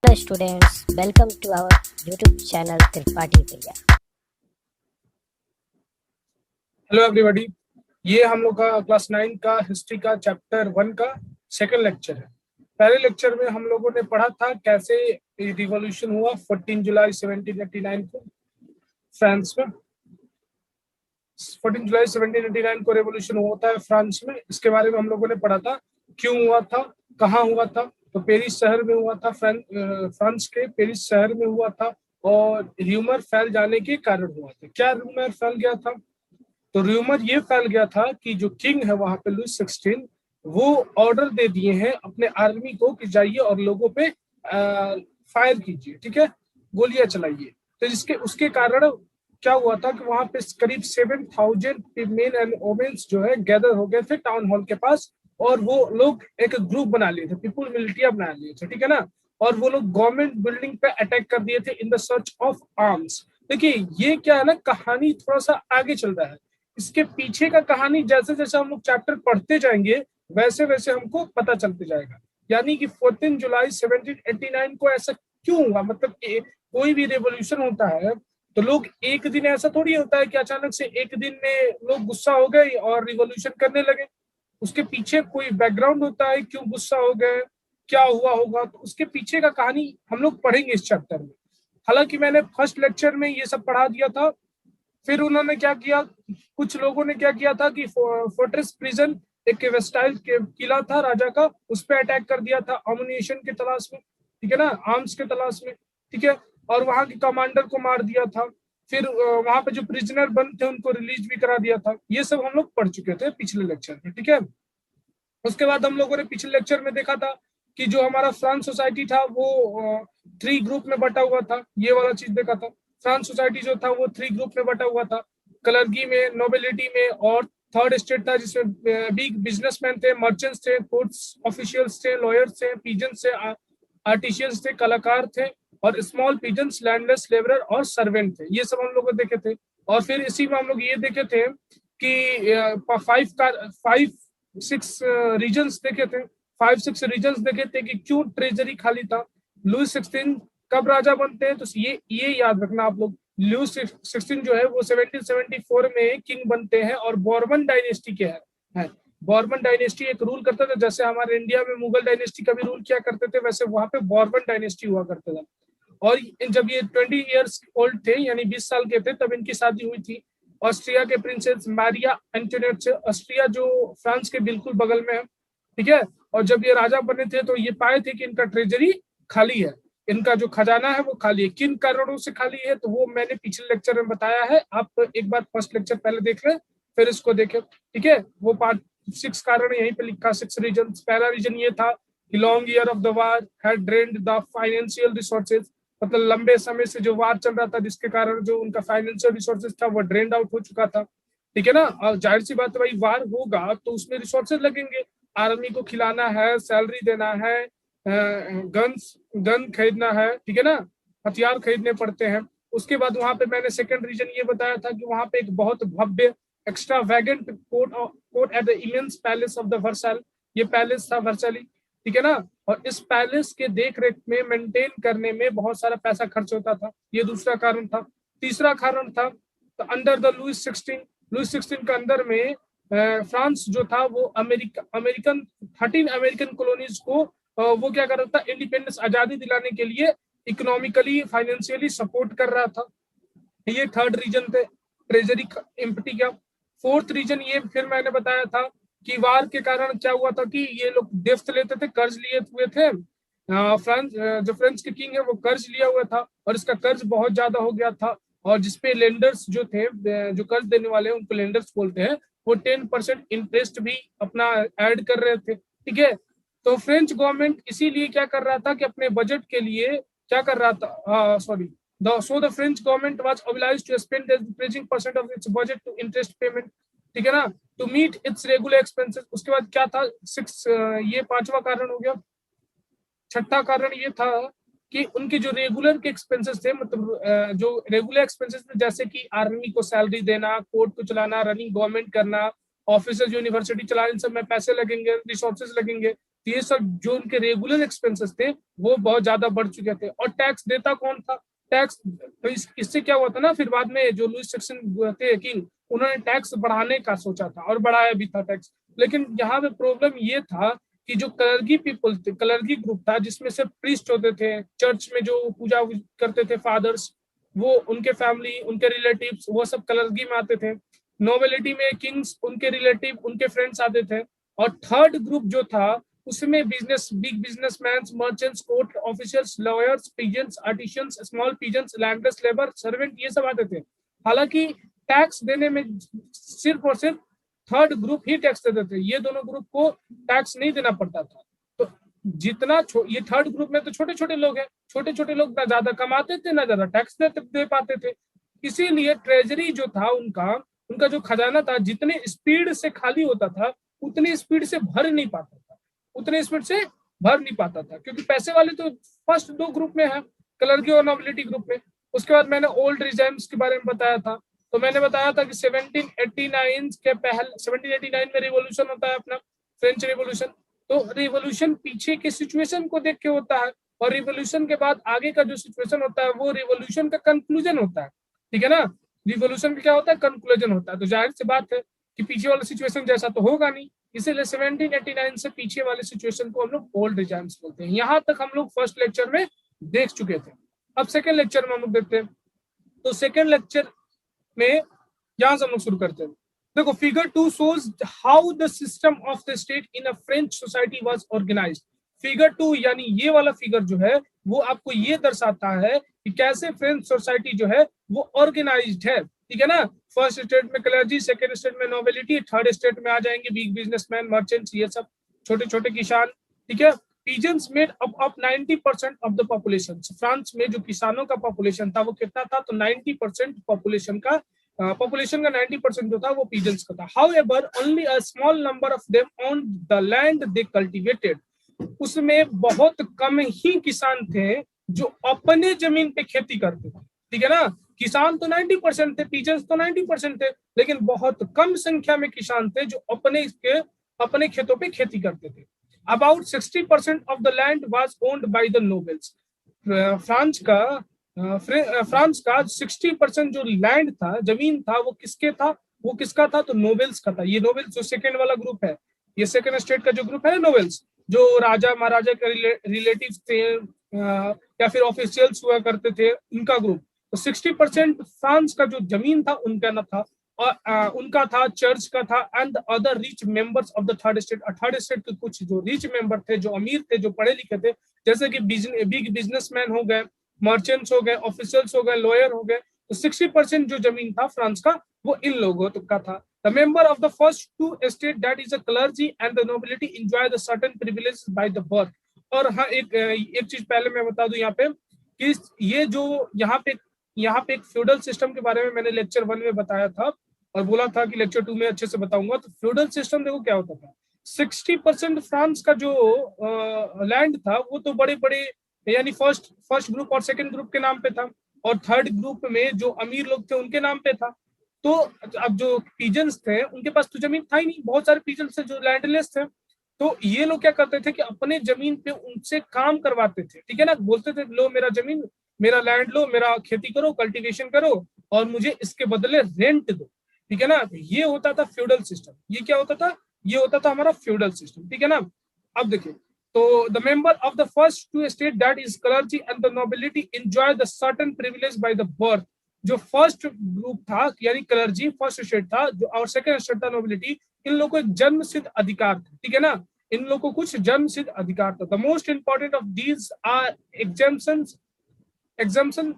Hello students, welcome to our YouTube channel Tripathi Bhaiya. Hello everybody, ये हम लोग का क्लास 9 का हिस्ट्री का चैप्टर 1 का सेकंड लेक्चर है। पहले लेक्चर में हम लोगों ने पढ़ा था कैसे रिवॉल्यूशन हुआ 14 जुलाई 1789 को फ्रांस में। 14 जुलाई 1789 को रेवोल्यूशन होता है फ्रांस में। इसके बारे में हम लोगों ने पढ़ा था, क्यों हुआ था, कहाँ हुआ था। तो पेरिस शहर में हुआ था, फ्रांस के पेरिस शहर में हुआ था और र्यूमर फैल जाने के कारण हुआ था। क्या र्यूमर फैल गया था? तो र्यूमर ये फैल गया था कि जो किंग है वहां पे लुई 16, वो ऑर्डर दे दिए हैं अपने आर्मी को कि जाइए और लोगों पे फायर कीजिए, ठीक है, गोलियां चलाइए। तो इसके उसके कारण क्या हुआ था कि वहां पे करीब 7,000 मेन एंड वोमेन्स जो है गैदर हो गए थे टाउन हॉल के पास, और वो लोग एक ग्रुप बना लिए थे, पीपुल मिलिटिया बना लिए थे, ठीक है ना। और वो लोग गवर्नमेंट बिल्डिंग पे अटैक कर दिए थे in the search of arms. देखिए ये क्या है ना, कहानी थोड़ा सा आगे चल रहा है। इसके पीछे का कहानी जैसे जैसे हम लोग चैप्टर पढ़ते जाएंगे वैसे वैसे हमको पता चलते जाएगा। यानी कि 14 जुलाई 1789 को ऐसा क्यों हुआ, मतलब कोई भी रेवोल्यूशन होता है तो लोग एक दिन, ऐसा थोड़ी होता है कि अचानक से एक दिन में लोग गुस्सा हो गए और रिवॉल्यूशन करने लगे। उसके पीछे कोई बैकग्राउंड होता है, क्यों गुस्सा हो गए, क्या हुआ होगा, तो उसके पीछे का कहानी हम लोग पढ़ेंगे इस चैप्टर में। हालांकि मैंने फर्स्ट लेक्चर में ये सब पढ़ा दिया था। फिर उन्होंने क्या किया, कुछ लोगों ने क्या किया था कि फोर्ट्रेस प्रिजन, एक वेस्टाइल किला था राजा का, उस पर अटैक कर दिया था अम्युनिशन की तलाश में, ठीक है ना, आर्म्स के तलाश में, ठीक है, और वहां के कमांडर को मार दिया था। फिर वहां पे जो प्रिजनर बंद थे उनको रिलीज भी करा दिया था। ये सब हम लोग पढ़ चुके थे पिछले लेक्चर में, ठीक है। उसके बाद हम लोगों ने पिछले लेक्चर में देखा था कि जो हमारा फ्रांस सोसाइटी था वो 3 ग्रुप में बटा हुआ था। ये वाला चीज देखा था, फ्रांस सोसाइटी जो था वो 3 ग्रुप में बटा हुआ था, कलर्गी में, नोबिलिटी में और थर्ड स्टेट था जिसमें बिग बिजनेसमैन थे, मर्चेंट्स थे, कोर्ट्स ऑफिशियल्स थे, लॉयर्स थे, पीजेंट्स थे, आर्टिशियंस थे, कलाकार थे, और स्मॉल पीजेंट्स, लैंडलेस लेबरर और सर्वेंट थे। ये सब हम लोग देखे थे। और फिर इसी में हम लोग ये देखे थे कि 5-6 रीजन्स देखे थे, 5-6 रीजन्स देखे थे कि क्यों ट्रेजरी खाली था। लुई 16 कब राजा बनते हैं, तो ये याद रखना आप लोग। लुई 16 जो है वो 1774 में किंग बनते हैं और बॉर्बन डायनेस्टी के हैं। बॉर्बन डायनेस्टी एक रूल करता था, जैसे हमारे इंडिया में मुगल डायनेस्टी का भी रूल किया करते थे, वैसे वहां पे बॉर्बन डायनेस्टी हुआ करता था। और जब ये 20 ईयर्स ओल्ड थे, यानी 20 साल के थे, तब इनकी शादी हुई थी ऑस्ट्रिया के प्रिंसेस मारिया एंटोनेट से। ऑस्ट्रिया जो फ्रांस के बिल्कुल बगल में है, ठीक है। और जब ये राजा बने थे तो ये पाए थे कि इनका ट्रेजरी खाली है, इनका जो खजाना है वो खाली है। किन कारणों से खाली है तो वो मैंने पिछले लेक्चर में बताया है, आप एक बार फर्स्ट लेक्चर पहले देख लें फिर इसको देखें, ठीक है। वो पार्ट 6 कारण यहीं पे लिखा, 6 रीजन। पहला रीजन ये था कि long year of the war had drained the financial resources, मतलब लंबे समय से जो वार चल रहा था जिसके कारण जो उनका फाइनेंशियल रिसोर्सेज था वो ड्रेन्ड आउट हो चुका था, ठीक है ना। और जाहिर सी बात है भाई, वार होगा तो उसमें रिसोर्सेज लगेंगे, आर्मी को खिलाना है, सैलरी देना है, गन खरीदना है, ठीक है ना, हथियार खरीदने पड़ते हैं। उसके बाद वहां पे मैंने सेकंड रीजन ये बताया था कि वहां पे एक बहुत भव्य extravagant court at the immense palace of the Versailles, ये पैलेस था वर्साइली, ठीक है ना। और इस पैलेस के देख रेख में, मेंटेन करने में बहुत सारा पैसा खर्च होता था, ये दूसरा कारण था। तीसरा कारण था तो अंडर द लुई 16 के अंदर में फ्रांस जो था वो अमेरिकन 13 अमेरिकन कॉलोनीज को वो क्या कर रहा था, इंडिपेंडेंस, आजादी दिलाने के लिए इकोनॉमिकली, फाइनेंशियली सपोर्ट कर रहा था। ये थर्ड रीजन थे, ट्रेजरी एम्प्टी का। फोर्थ रीजन ये फिर मैंने बताया था कि वार के कारण क्या हुआ था कि ये लोग डेफ्ट लेते थे, कर्ज लिए हुए थे। फ्रांस जो फ्रेंच के किंग है वो कर्ज लिया हुआ था और इसका कर्ज बहुत ज्यादा हो गया था, और जिसपे लेंडर्स जो थे, जो कर्ज देने वाले हैं उनको लेंडर्स बोलते हैं, वो 10% इंटरेस्ट भी अपना ऐड कर रहे थे, ठीक है। तो फ्रेंच गवर्नमेंट इसीलिए क्या कर रहा था कि अपने बजट के लिए क्या कर रहा था, sorry, the French government was obliged to spend the increasing percent of its budget to interest payment, ठीक है ना, to meet its regular expenses। उसके बाद क्या था, 6, ये पांचवा कारण हो गया। छठा कारण ये था कि उनके जो रेगुलर के एक्सपेंसेस थे, मतलब जो रेगुलर एक्सपेंसेस थे, जैसे कि आर्मी को सैलरी देना, कोर्ट को चलाना, रनिंग गवर्नमेंट करना, ऑफिसर्स यूनिवर्सिटी चलाने, इन सब में पैसे लगेंगे, रिसोर्सेज लगेंगे। तो ये सब जो उनके रेगुलर एक्सपेंसेस थे वो बहुत ज्यादा बढ़ चुके थे। और टैक्स देता कौन था? टैक्स, तो इससे क्या हुआ था ना, फिर बाद में जो लुईस सेक्शन थे किंग, उन्होंने टैक्स बढ़ाने का सोचा था और बढ़ाया भी था टैक्स। लेकिन यहाँ पे प्रॉब्लम ये था कि जो कलरगी पीपल थे, कलरगी ग्रुप था जिसमें से प्रीस्ट होते थे, चर्च में जो पूजा करते थे फादर्स, वो उनके फैमिली, उनके रिलेटिव्स, वो सब कलरगी में आते थे। नोबिलिटी में किंग्स, उनके रिलेटिव, उनके फ्रेंड्स आते थे। और थर्ड ग्रुप जो था उसमें big businessman, merchants, court officers, lawyers, peasants, artisans, small peasants, landless labour, servant, ये सब आते थे। हालांकि टैक्स देने में सिर्फ और सिर्फ थर्ड ग्रुप ही टैक्स देते थे, ये दोनों ग्रुप को टैक्स नहीं देना पड़ता था। तो जितना ये थर्ड ग्रुप में तो छोटे छोटे लोग हैं, छोटे छोटे लोग ना ज्यादा कमाते थे ना ज्यादा टैक्स दे पाते थे। इसीलिए ट्रेजरी जो था उनका उनका जो खजाना था, जितने स्पीड से खाली होता था उतनी स्पीड से भर नहीं पाता था, उतने स्पीड से भर नहीं पाता था, क्योंकि पैसे वाले तो फर्स्ट दो ग्रुप में है, कलरगी और नोबिलिटी ग्रुप में। उसके बाद मैंने ओल्ड रिजाइम्स के बारे में बताया था। तो मैंने बताया था कि 1789 के पहले 1789 में रिवॉल्यूशन होता है अपना, फ्रेंच रिवॉल्यूशन। तो रिवॉल्यूशन पीछे के सिचुएशन को देख के होता है, और रिवॉल्यूशन के बाद आगे का जो सिचुएशन होता है वो रिवॉल्यूशन का कंक्लूजन होता है, ठीक है ना। रिवॉल्यूशन का क्या होता है? कंक्लूजन होता है। तो जाहिर सी बात है कि पीछे वाला सिचुएशन जैसा तो होगा नहीं, इसीलिए 1789 से पीछे वाले सिचुएशन को हम लोग ओल्ड रिजाइम्स बोलते हैं। यहाँ तक हम लोग फर्स्ट लेक्चर में देख चुके थे। अब सेकेंड लेक्चर में हम लोग देखते हैं। तो सेकेंड लेक्चर में यहां से हम लोग शुरू करते हैं। देखो, figure 2 shows how the system of the state in a French society was organized। Figure 2 यानी ये वाला फिगर जो है वो आपको ये दर्शाता है कि कैसे फ्रेंच सोसाइटी जो है वो ऑर्गेनाइज्ड है, ठीक है ना। फर्स्ट स्टेट में क्लर्जी, सेकंड स्टेट में नोबिलिटी, थर्ड स्टेट में आ जाएंगे बिग बिजनेसमैन, मर्चेंट्स, ये सब छोटे छोटे किसान, ठीक है। Peasants made up 90% of the population. France में जो किसानों का पॉपुलेशन था वो कितना था? तो 90% पॉपुलेशन का 90% जो था वो पीजेंट्स का था। However only a small number of them on the land they cultivated. उसमें बहुत कम ही किसान थे जो अपने जमीन पे खेती करते थे, ठीक है ना। किसान तो 90% थे, पीजेंट्स तो 90% थे, लेकिन बहुत कम संख्या में किसान थे जो अपने खेतों पे खेती करते थे। About 60% of the land was owned by the nobles. France का 60% जो लैंड था, जमीन था, वो किसके था? वो किसका था? तो नोबल्स का था। ये नोबल्स जो सेकेंड वाला ग्रुप है, ये सेकेंड स्टेट का जो ग्रुप है नोबल्स, जो राजा महाराजा के रिलेटिव्स थे या फिर ऑफिशियल्स हुआ करते थे, उनका ग्रुप। तो 60% फ्रांस का जो जमीन था उनका न था, और उनका था, चर्च का था, and other rich members of the third state. Third state के कुछ जो रिच मेंबर थे, जो अमीर थे, जो पढ़े लिखे थे, जैसे कि बिग बिजनेसमैन हो गए, मर्चेंट्स हो गए, ऑफिसर्स हो गए, लॉयर हो गए। तो 60% जो जमीन था फ्रांस का वो इन लोगों का था। The member of the first two estate, that is the clergy and the nobility, enjoy the certain privileges by the birth। और हाँ, एक चीज पहले मैं बता दूं यहाँ पे कि ये जो यहाँ पे एक फ्यूडल सिस्टम के बारे में मैंने लेक्चर 1 में बताया था और बोला था कि लेक्चर 2 में अच्छे से बताऊंगा। तो फ्यूडल सिस्टम देखो क्या होता था। 60% फ्रांस का जो लैंड था वो तो बड़े बड़े, यानी फर्स्ट ग्रुप और सेकंड ग्रुप के नाम पे था, और थर्ड ग्रुप में जो अमीर लोग थे उनके नाम पे था। तो अब जो पीजेंट्स थे उनके पास तो जमीन था ही नहीं, बहुत सारे पीजेंट्स थे जो लैंडलेस थे। तो ये लोग क्या करते थे कि अपने जमीन पे उनसे काम करवाते थे, ठीक है ना। बोलते थे लो मेरा जमीन, मेरा लैंड लो, मेरा खेती करो, कल्टीवेशन करो, और मुझे इसके बदले रेंट दो, ठीक है ना। तो ये होता था फ्यूडल सिस्टम। ये क्या होता था? ये होता था हमारा फ्यूडल सिस्टम, ठीक है ना। अब देखिए, तो the member of the first two state, that is clergy and the nobility, enjoy the certain privilege by the birth. जो फर्स्ट ग्रुप था यानी क्लर्जी फर्स्ट स्टेट था, जो और सेकंड स्टेट था नोबिलिटी, इन लोगों को एक जन्म सिद्ध अधिकार था, ठीक है ना। इन लोगों को कुछ जन्म सिद्ध अधिकार था। The most important of these are exemption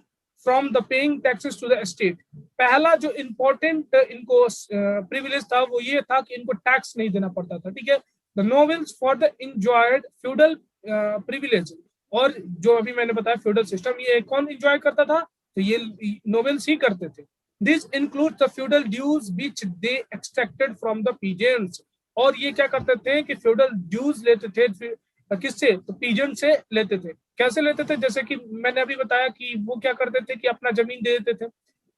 from the paying taxes to the state. पहला जो इंपॉर्टेंट इनको प्रिविलेज था वो ये था कि इनको टैक्स नहीं देना पड़ता था, ठीक है। The nobles for the enjoyed feudal privilege. और जो अभी मैंने बताया फ्यूडल सिस्टम, ये कौन इंजॉय करता था? तो ये नोबल्स ही करते थे। This include the feudal dues which they extracted from the peasants. और ये क्या करते थे कि फ्यूडल ड्यूज लेते थे, किससे? तो पीजेंट से लेते थे। कैसे लेते थे? जैसे कि मैंने अभी बताया कि वो क्या करते थे कि अपना जमीन दे देते थे।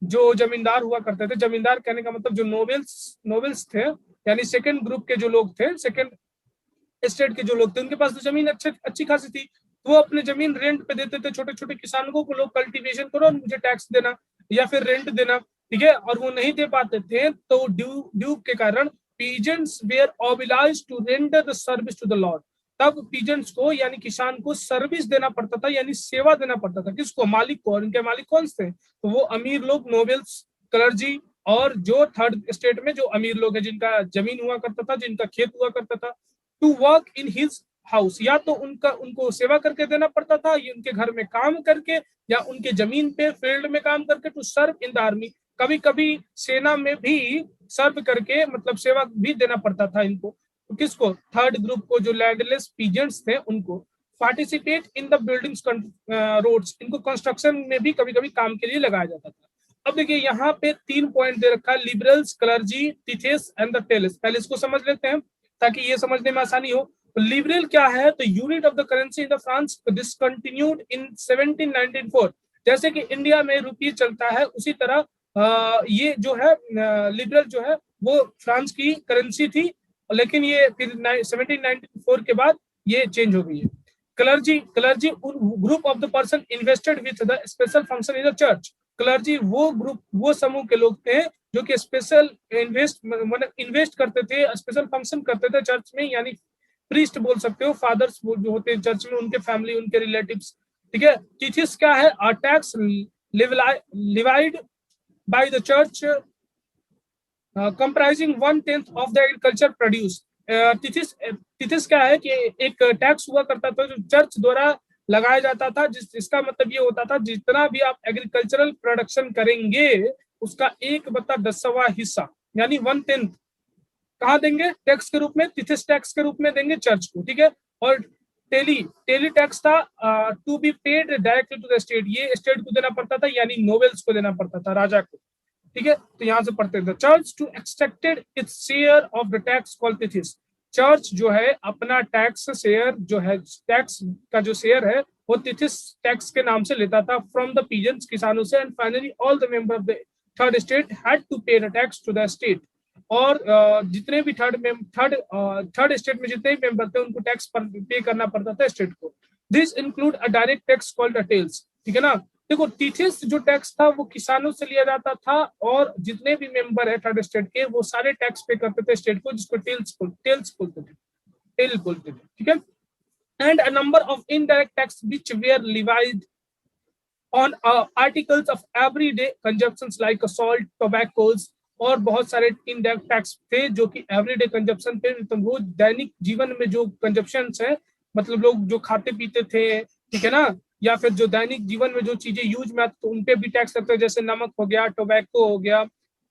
जो जमींदार हुआ करते थे, जमींदार कहने का मतलब जो नोबल्स थे, यानी सेकंड ग्रुप के जो लोग थे, सेकंड एस्टेट के जो लोग थे उनके पास तो जमीन अच्छी खासी थी, वो अपने जमीन रेंट पे देते थे छोटे छोटे किसानों को, लोग कल्टीवेशन करो और मुझे टैक्स देना या फिर रेंट देना, ठीक है। और वो नहीं दे पाते थे तो ड्यू के कारण peasants were obliged to render the service to the lord. तब पीजेंट्स को यानी किसान को सर्विस देना पड़ता था, यानी सेवा देना पड़ता था। किसको? मालिक को। और इनके मालिक कौन थे? तो वो अमीर लोग, नोबेल्स, क्लर्जी, और जो थर्ड स्टेट में जो अमीर लोग हैं जिनका जमीन हुआ करता था, जिनका खेत हुआ करता था, to work in his house, या तो उनको सेवा करके देना पड़ता था, ये उनके घर में काम करके या उनके जमीन पे फील्ड में काम करके, to serve in the army, कभी कभी सेना में भी सर्व करके मतलब सेवा भी देना पड़ता था इनको। तो किसको? थर्ड ग्रुप को, जो लैंडलेस पीजेंट्स थे उनको। Participate in the buildings, roads, इनको कंस्ट्रक्शन में भी कभी कभी काम के लिए लगाया जाता था। अब देखिए यहाँ पे 3 पॉइंट दे रखा है, liberals, clergy, tithes and the taille. पहले इसको समझ लेते हैं ताकि ये समझने में आसानी हो। तो लिबरल क्या है? तो unit of the currency in the France discontinued in 1794। जैसे कि इंडिया में रुपये चलता है उसी तरह ये जो है लिबरल जो है वो फ्रांस की करेंसी थी, लेकिन ये फिर 1794 के बाद ये चेंज हो गई है। Clergy group of the person invested with the special function in the church. Clergy वो ग्रुप, वो समूह के लोग थे जो कि स्पेशल इन्वेस्ट करते थे, स्पेशल फंक्शन करते थे चर्च में, यानी प्रीस्ट बोल सकते हो, फादर्स जो होते हैं चर्च में, उनके फैमिली, उनके रिलेटिव्स, ठीक है। टीथिस क्या है? A tax levied by the church comprising 1/10 of the agriculture produce. Tithes क्या है कि एक टैक्स हुआ करता था जो चर्च द्वारा लगाया जाता था, जिसका मतलब ये होता था जितना भी आप एग्रीकल्चरल प्रोडक्शन करेंगे उसका 1/10वां हिस्सा यानी 1/10 कहाँ देंगे? टैक्स के रूप में, टिथिस टैक्स के रूप में देंगे चर्च को, ठीक है। और टेली टैक्स था to be paid directly to the state, ये स्टेट को देना पड़ता था, यानी नोबेल्स को देना पड़ता था, राजा को, ठीक है। तो यहां से पढ़ते थे, church to extracted its share of the tax called tithes. Church जो है अपना टैक्स शेयर जो है, टैक्स का जो शेयर है वो टिथिस टैक्स के नाम से लेता था फ्रॉम द पीजेंट्स, किसानों से। And finally all the member of the third state had to pay the tax to the state. और जितने भी थर्ड स्टेट में जितने भी मेंबर थे उनको टैक्स पे करना पड़ता था स्टेट को। This include a direct tax called a tailles, ठीक है ना। देखो टीथिस जो टैक्स था वो किसानों से लिया जाता था, और जितने भी मेंबर है थर्ड स्टेट के वो सारे टैक्स पे करते थे स्टेट को, जिसको टेल बोलते थे, ठीक है। And a number of indirect tax which were levied on articles of everyday consumptions like salt, tobaccos, और बहुत सारे इनडायरेक्ट टैक्स थे जो कि एवरीडे कंजप्शन पे, तो रोज दैनिक जीवन में जो कंजप्शंस है, मतलब लोग जो खाते पीते थे, ठीक है ना, या फिर जो दैनिक जीवन में जो चीजें यूज में आती तो उन पे भी टैक्स लगता है, जैसे नमक हो गया, टोबैको हो गया।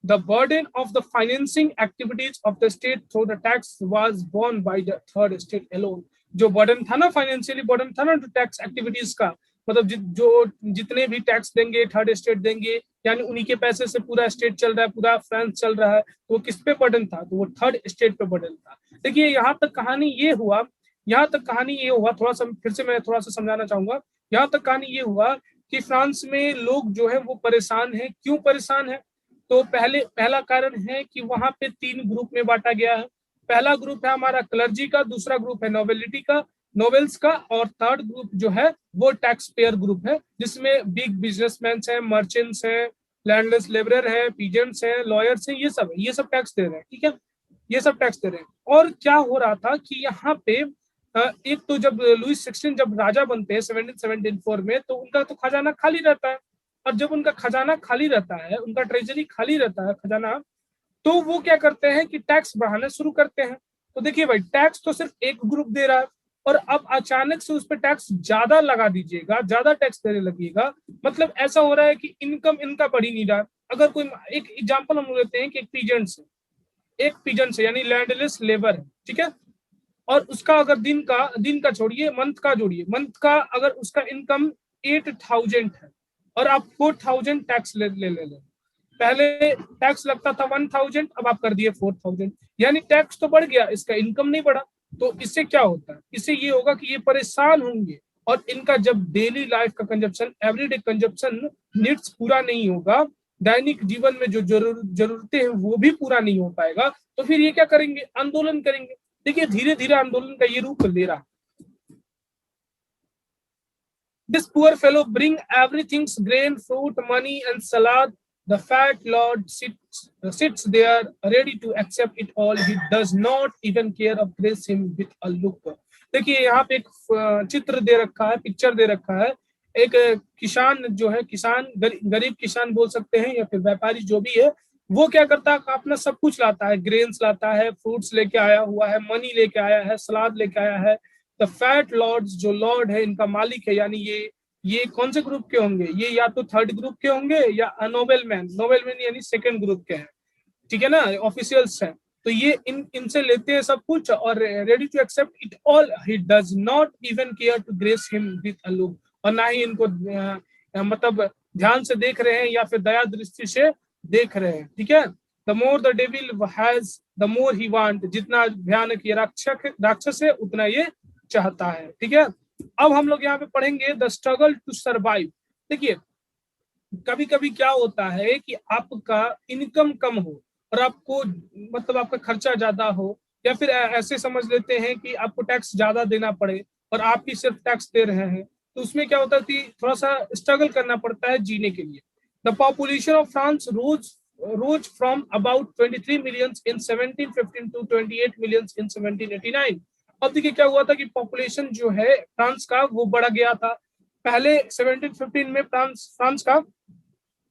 The burden of the financing activities of the state through the tax was borne by the third state alone. जो बर्डन था ना, फाइनेंशियली बर्डन था ना टैक्स एक्टिविटीज का, मतलब जो जितने भी टैक्स देंगे थर्ड स्टेट देंगे, यानी उन्हीं के पैसे से पूरा स्टेट चल रहा है, पूरा फ्रांस चल रहा है, तो वो किस पे बर्डन था? तो वो थर्ड स्टेट पे बर्डन था। देखिए यहाँ तक कहानी ये हुआ, थोड़ा सा फिर से मैं थोड़ा सा समझाना चाहूंगा। यहाँ तक कहानी ये हुआ कि फ्रांस में लोग जो है वो परेशान है। क्यों परेशान है? तो पहला कारण है कि वहां पे 3 ग्रुप में बांटा गया है। पहला ग्रुप है हमारा क्लर्जी का, दूसरा ग्रुप है नोवेल्स का, और थर्ड ग्रुप जो है वो टैक्स पेयर ग्रुप है, जिसमें बिग बिजनेसमैन है, मर्चेंट्स है, लैंडलेस लेबरर है, पीजेंट्स है, लॉयर्स है, ये सब टैक्स दे रहे हैं, ठीक है, ये सब टैक्स दे रहे हैं। और क्या हो रहा था कि यहाँ पे एक तो जब लुइस 16 जब राजा बनते हैं 1774 में, तो उनका तो खजाना खाली रहता है। और जब उनका खजाना खाली रहता है, उनका ट्रेजरी खाली रहता है खजाना, तो वो क्या करते हैं कि टैक्स बढ़ाना शुरू करते हैं। तो देखिए भाई, टैक्स तो सिर्फ एक ग्रुप दे रहा है, और अब अचानक से उस पर टैक्स ज्यादा लगा दीजिएगा, ज्यादा टैक्स देने लगेगा, मतलब ऐसा हो रहा है कि इनकम इनका बढ़ ही नहीं रहा। अगर कोई एक एग्जांपल हम लेते हैं कि एक पीजेंट है यानी लैंडलेस लेबर है, ठीक है, और उसका अगर दिन का छोड़िए, मंथ का अगर उसका इनकम 8,000 है, और आप 4,000 टैक्स ले। पहले टैक्स लगता था 1,000, अब आप कर दिए 4,000, यानी टैक्स तो बढ़ गया, इसका इनकम नहीं बढ़ा। तो इससे क्या होता है? इससे ये होगा कि ये परेशान होंगे, और इनका जब डेली लाइफ का कंजप्शन, एवरीडे कंजप्शन नीड्स पूरा नहीं होगा, दैनिक जीवन में जो जरूरतें हैं वो भी पूरा नहीं हो पाएगा, तो फिर ये क्या करेंगे? आंदोलन करेंगे। देखिए धीरे धीरे आंदोलन का ये रूप ले रहा। This poor fellow bring everything's grain, fruit, money and salad. The fat lord sits there ready to accept it all. He does not even care of grace him with a look. देखिए यहाँ पे एक चित्र दे रखा है, picture दे रखा है। एक किसान जो है, किसान गरीब किसान बोल सकते हैं या फिर व्यापारी जो भी है, वो क्या करता है, अपना सब कुछ लाता है, ग्रेन्स लाता है, फ्रूट्स लेके आया हुआ है, मनी लेके आया है, सलाद लेके आया है। द फैट लॉर्ड्स, जो लॉर्ड है, इनका मालिक है, यानी ये कौन से ग्रुप के होंगे, ये या तो थर्ड ग्रुप के होंगे या नोबेलमैन, नोबेलमैन यानी सेकंड ग्रुप के हैं, ठीक है ना, ऑफिशियल्स हैं। तो ये इनसे लेते हैं सब कुछ और ready to accept it all. He does not even care to grace him with a look, और ना ही इनको मतलब ध्यान से देख रहे हैं या फिर दया दृष्टि से देख रहे हैं, ठीक है। The more the devil has the more he want, जितना भयानक ये राक्षस है उतना ये चाहता है, ठीक है। अब हम लोग यहाँ पे पढ़ेंगे द स्ट्रगल टू सर्वाइव। देखिए कभी कभी क्या होता है कि आपका इनकम कम हो और आपको मतलब आपका खर्चा ज्यादा हो, या फिर ऐसे समझ लेते हैं कि आपको टैक्स ज्यादा देना पड़े और आप ही सिर्फ टैक्स दे रहे हैं, तो उसमें क्या होता है कि थोड़ा सा स्ट्रगल करना पड़ता है जीने के लिए। The population of France rose from about 23 million in 1715 to 28 million in 1789। अब देखिए क्या हुआ था कि पॉपुलेशन जो है फ्रांस का वो बढ़ गया था। पहले 1715 में फ्रांस का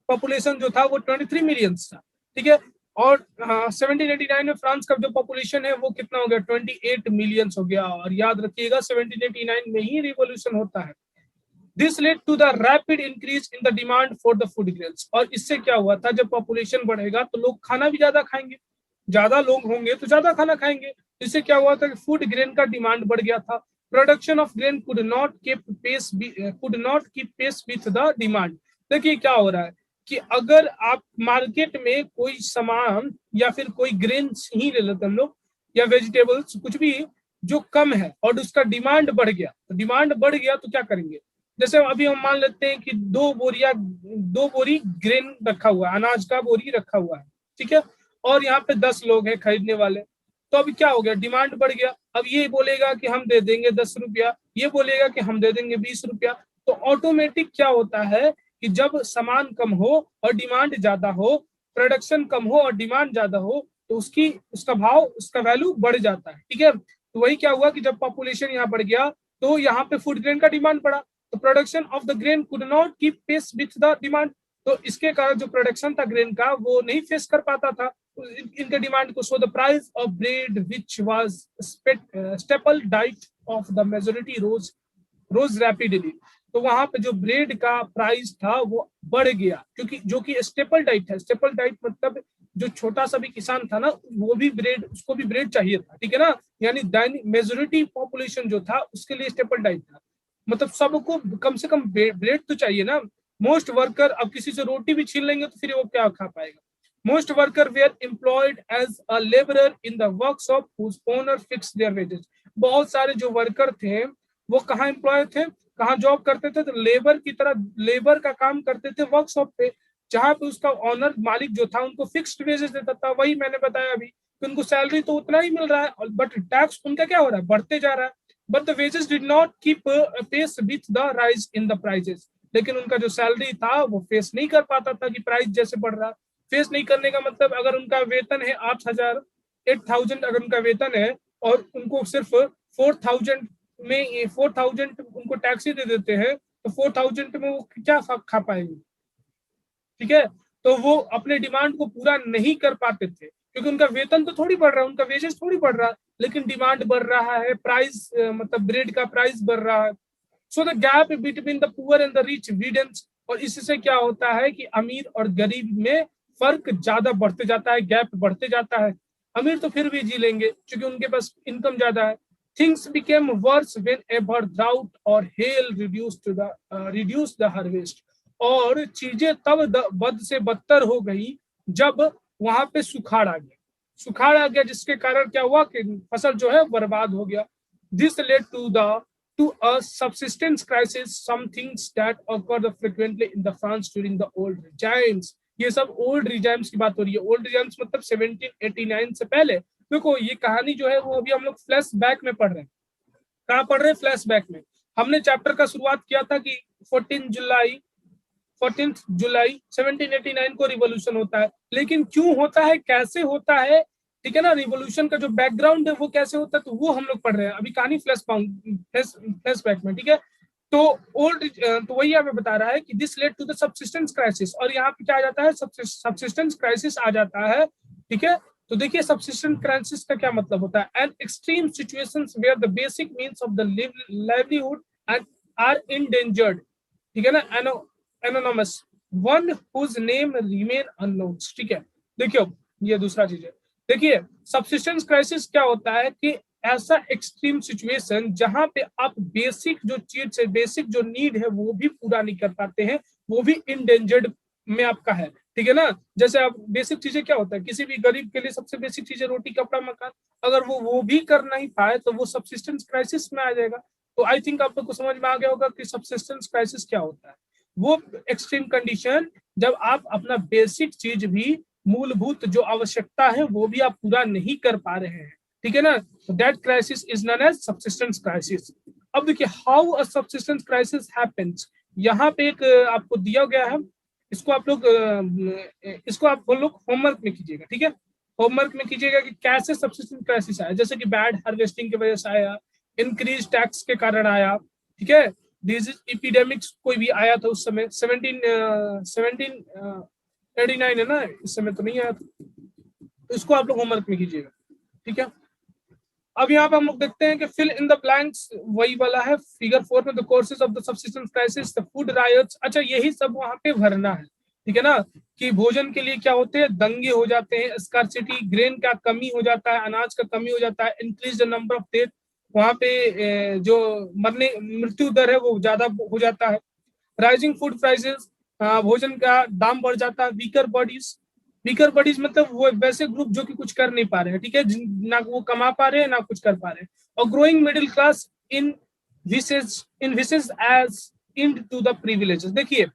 पॉपुलेशन जो था वो 23 मिलियन था, ठीक है। और 1789 में फ्रांस का जो पॉपुलेशन है वो कितना हो गया, 28 मिलियन हो गया। और याद रखिएगा 1789 में ही रिवॉल्यूशन होता है। This led to the rapid increase in the demand for the food grains. और इससे क्या हुआ था, जब पॉपुलेशन बढ़ेगा तो लोग खाना भी ज्यादा खाएंगे, ज्यादा लोग होंगे तो ज्यादा खाना खाएंगे। इससे क्या हुआ था कि फूड ग्रेन का डिमांड बढ़ गया था। Production of grain could not keep pace with the demand. देखिए क्या हो रहा है कि अगर आप मार्केट में कोई सामान या फिर कोई ग्रेन्स ही ले लेते हम लोग, या वेजिटेबल्स कुछ भी जो कम है और उसका डिमांड बढ़ गया, तो डिमांड बढ़ गया तो क्या करेंगे। जैसे अभी हम मान लेते हैं कि दो बोरी ग्रेन रखा हुआ है, अनाज का बोरी रखा हुआ है, ठीक है, और यहाँ पे 10 लोग हैं खरीदने वाले। तो अभी क्या हो गया, डिमांड बढ़ गया। अब ये बोलेगा कि हम दे देंगे 10 रुपया, ये बोलेगा कि हम दे देंगे 20 रुपया। तो ऑटोमेटिक क्या होता है कि जब सामान कम हो और डिमांड ज्यादा हो, प्रोडक्शन कम हो और डिमांड ज्यादा हो, तो उसका भाव, उसका वैल्यू बढ़ जाता है, ठीक है। तो वही क्या हुआ कि जब पॉपुलेशन यहाँ बढ़ गया तो यहाँ पे फूड ग्रेन का डिमांड बढ़ा, तो production of the grain could not keep pace with the demand. तो इसके कारण जो प्रोडक्शन था ग्रेन का वो नहीं फेस कर पाता था इनके डिमांड को। So the price of bread which was staple diet of the majority rose rapidly. तो वहां पे जो ब्रेड का प्राइस था वो बढ़ गया, क्योंकि जो कि स्टेपल डाइट है। स्टेपल डाइट मतलब जो छोटा सा भी किसान था ना, वो भी ब्रेड, उसको भी ब्रेड चाहिए था, ठीक है ना। यानी मेजोरिटी पॉपुलेशन जो था उसके लिए स्टेपल डाइट था, मतलब सबको कम से कम ब्रेड तो चाहिए ना। मोस्ट वर्कर, अब किसी से रोटी भी छीन लेंगे तो फिर वो क्या खा पाएगा। Most worker were employed as a labourer in the workshop whose owner fix their wages. बहुत सारे जो वर्कर थे वो कहाँ एम्प्लॉय थे, कहाँ जॉब करते थे, तो लेबर की तरह लेबर का काम करते थे वर्कशॉप पे, जहां पे उसका ऑनर मालिक जो था उनको फिक्स्ड वेजेस देता था। वही मैंने बताया अभी कि उनको सैलरी तो उतना ही मिल रहा है, बट टैक्स उनका क्या हो रहा है, बढ़ते जा रहा है। But the wages did not keep pace with the rise in the prices. लेकिन उनका जो सैलरी था वो फेस नहीं कर पाता था कि प्राइस जैसे बढ़ रहा। फेस नहीं करने का मतलब, अगर उनका वेतन है 8,000, 8,000 अगर उनका वेतन है और उनको सिर्फ 4,000 में 4,000 उनको टैक्सी दे देते हैं, तो 4,000 में वो क्या खा पाएंगे, ठीक है। तो वो अपने डिमांड को पूरा नहीं कर पाते थे, क्योंकि उनका वेतन तो थोड़ी बढ़ रहा है, उनका वेजेस थोड़ी बढ़ रहा है, लेकिन डिमांड बढ़ रहा है, प्राइस मतलब ब्रेड का प्राइस बढ़ रहा है। So the gap between the poor and the rich widens. और इससे क्या होता है कि अमीर और गरीब में फर्क ज्यादा बढ़ते जाता है, गैप बढ़ते जाता है। अमीर तो फिर भी जी लेंगे क्योंकि उनके पास इनकम ज्यादा है। Things became worse whenever drought और हेल रिड्यूस द हार्वेस्ट। और चीजें तब बद से बदतर हो गई जब वहां पे सुखाड़ आ गया। सुखाड़ आ गया जिसके कारण क्या हुआ कि फसल जो है बर्बाद हो गया। This led to a subsistence crisis, some things that occurred frequently in the France during the old regimes। ये सब ओल्ड रिजाइम्स की बात हो रही है। ओल्ड रिजाइम्स मतलब 1789 से पहले, देखो ये कहानी जो है वो अभी हम लोग फ्लैश बैक में पढ़ रहे हैं। कहाँ पढ़ रहे हैं? फ्लैश बैक में। हमने चैप्टर का शुरुआत किया था कि 14 जुलाई 1789 को रिवॉल्यूशन होता है, लेकिन क्यों होता है, कैसे होता है, ठीक है ना, रिवॉल्यूशन का जो बैकग्राउंड है वो कैसे होता है, तो वो हम लोग पढ़ रहे हैं अभी कहानी फ्लैश बैक में, ठीक है। तो तो वही हमें बता रहा है कि this led to the subsistence crisis, और यहाँ पे क्या आ जाता है, सबसिस्टेंस क्राइसिस आ जाता है, ठीक है। तो देखिए सबसिस्टेंस क्राइसिस का क्या मतलब होता है, an extreme situations where the basic means of the livelihood and are endangered, ठीक है ना, anonymous, one whose name remain unknown, ठीक है। देखियो ये दूसरा चीज है। देखिए सबसिस्टेंस क्राइसिस क्या होता है कि ऐसा एक्सट्रीम सिचुएशन जहां पे आप बेसिक जो चीज है, बेसिक जो नीड है वो भी पूरा नहीं कर पाते हैं, वो भी इंडेंजर्ड में आपका है, ठीक है ना। जैसे आप बेसिक चीजें क्या होता है, किसी भी गरीब के लिए सबसे बेसिक चीजें रोटी कपड़ा मकान, अगर वो भी कर नहीं पाए तो वो सबसिस्टेंस क्राइसिस में आ जाएगा। तो आई थिंक आप लोग को समझ में आ गया होगा कि सबसिस्टेंस क्राइसिस क्या होता है। वो एक्सट्रीम कंडीशन जब आप अपना बेसिक चीज भी, मूलभूत जो आवश्यकता है वो भी आप पूरा नहीं कर पा रहे हैं, ठीक है ना। That crisis is known as subsistence crisis. अब देखिए how a subsistence crisis happens, यहाँ पे एक आपको दिया गया है, इसको आप लोग होमवर्क में कीजिएगा, ठीक है। होमवर्क में कीजिएगा कि कैसे सबसिस्टेंस क्राइसिस आया, जैसे कि बैड हार्वेस्टिंग की वजह से आया, इंक्रीज टैक्स के कारण आया, ठीक है, डिजीज इपिडेमिक्स कोई भी आया था उस समय, 1789 है ना, इस समय तो नहीं आया था, तो इसको आप लोग होमवर्क में कीजिएगा, ठीक है। अब यहाँ पे हम लोग देखते हैं कि फिल इन द ब्लैंक्स वही वाला है, फिगर 4 में the courses of the subsistence crisis, the food riots, अच्छा यही सब वहां पे भरना है, ठीक है ना, कि भोजन के लिए क्या होते हैं, दंगे हो जाते हैं, स्कार्सिटी, ग्रेन का कमी हो जाता है, अनाज का कमी हो जाता है, increase the number of death, वहां पे जो मृत्यु दर है वो ज्यादा हो जाता है, राइजिंग फूड प्राइसेस, भोजन का दाम बढ़ जाता है, वीकर बॉडीज मतलब वो वैसे ग्रुप जो कि कुछ कर नहीं पा रहे हैं, ठीक है, ना वो कमा पा रहे हैं ना कुछ कर पा रहे हैं, और growing middle class envisages as in to the privileges. देखिए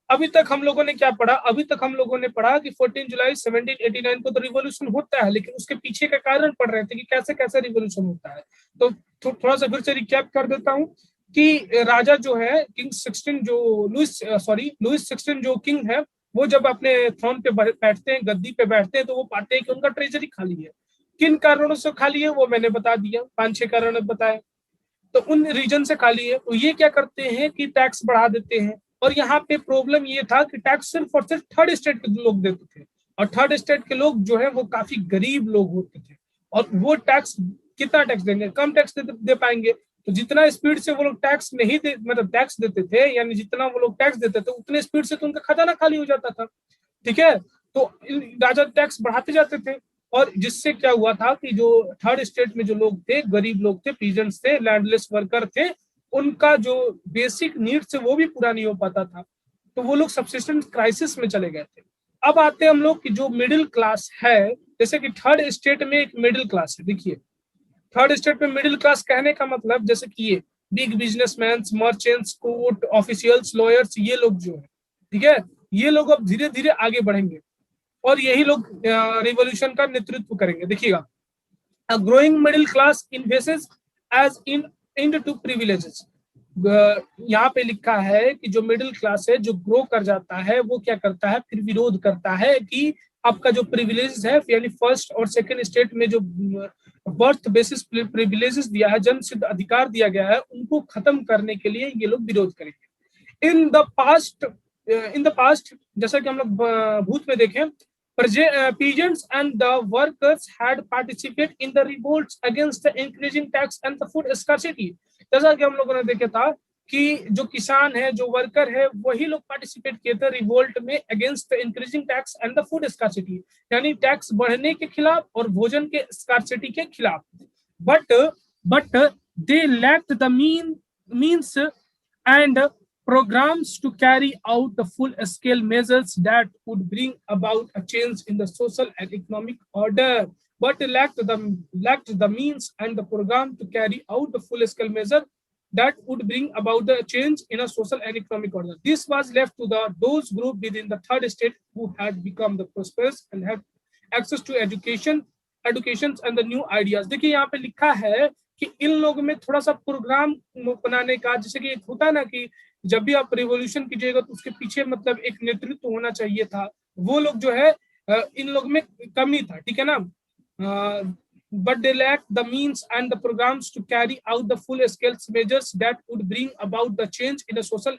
अभी तक हम लोगों ने क्या पढ़ा, अभी तक हम लोगों ने पढ़ा कि 14 जुलाई 1789 को तो रिवॉल्यूशन होता है, लेकिन उसके पीछे का कारण पढ़ रहे थे कि कैसे कैसे रिवॉल्यूशन होता है। तो थोड़ा सा फिर से रिकैप कर देता हूँ कि राजा जो है किंग 16 जो लुइस 16 जो किंग है, वो जब अपने थ्रोन पे बैठते हैं, गद्दी पे बैठते हैं, तो वो पाते हैं कि उनका ट्रेजरी खाली है। किन कारणों से खाली है वो मैंने बता दिया, 5-6 कारण बताए। तो उन रीजन से खाली है, तो ये क्या करते हैं कि टैक्स बढ़ा देते हैं। और यहाँ पे प्रॉब्लम ये था कि टैक्स सिर्फ और सिर्फ थर्ड स्टेट के लोग देते थे, और थर्ड स्टेट के लोग जो है वो काफी गरीब लोग होते थे, और वो टैक्स कितना टैक्स देंगे, कम टैक्स दे पाएंगे। तो जितना स्पीड से वो लोग टैक्स नहीं दे, मतलब टैक्स देते थे, यानी जितना वो लोग टैक्स देते थे उतने स्पीड से तो उनका खजाना खाली हो जाता था, ठीक है। तो राजा टैक्स बढ़ाते जाते थे, और जिससे क्या हुआ था कि जो थर्ड स्टेट में जो लोग थे, गरीब लोग थे, पीजेंट्स थे, लैंडलेस वर्कर थे, उनका जो बेसिक नीड्स है वो भी पूरा नहीं हो पाता था, तो वो लोग सबसिस्टेंस क्राइसिस में चले गए थे। अब आते हैं हम लोग कि जो मिडिल क्लास है, जैसे कि थर्ड स्टेट में एक मिडिल क्लास है। देखिए थर्ड स्टेट में मिडिल क्लास कहने का मतलब जैसे कि ये big businessman, merchants, court officials, lawyers, ये लोग जो है, ठीक है, ये लोग अब धीरे धीरे आगे बढ़ेंगे, और यही लोग रिवॉल्यूशन का नेतृत्व करेंगे। देखिएगा a growing middle class investors as into privileges, यहाँ पे लिखा है कि जो मिडिल क्लास है जो ग्रो कर जाता है वो क्या करता है, फिर विरोध करता है कि आपका जो प्रिविलेज है, यानी फर्स्ट और सेकंड स्टेट में जो बर्थ बेसिस प्रिविलेजेस दिया है, जन्म सिद्ध अधिकार दिया गया है, उनको खत्म करने के लिए ये लोग विरोध करेंगे। इन द पास्ट जैसा कि हम लोग भूत में देखें, peasants and the workers had participated in the revolts against the increasing tax and the food scarcity। जैसा कि हम लोगों ने देखा था कि जो किसान है, जो वर्कर है, वही लोग पार्टिसिपेट किए थे रिवोल्ट में against the increasing tax and the food scarcity, यानी टैक्स बढ़ने के खिलाफ और भोजन के स्कार्सिटी के खिलाफ। But they lacked the means and programs to carry out the full-scale measures that would bring about a change in the social and economic order, but lacked the means and the program to carry out the full-scale measure that would bring about the change in a social and economic order. This was left to those groups within the third state who had become the prosperous and had access to education education and the new ideas. देखिए यहाँ पे लिखा है कि इन लोगों में थोड़ा सा प्रोग्राम बनाने का, जैसे कि एक होता है ना कि जब भी आप रिवॉल्यूशन कीजिएगा तो उसके पीछे मतलब एक नेतृत्व होना चाहिए था, वो लोग जो है इन लोग में कमी था, ठीक है ना। But they lack the means and the programs to carry out the full scale measures that would bring about the change in a social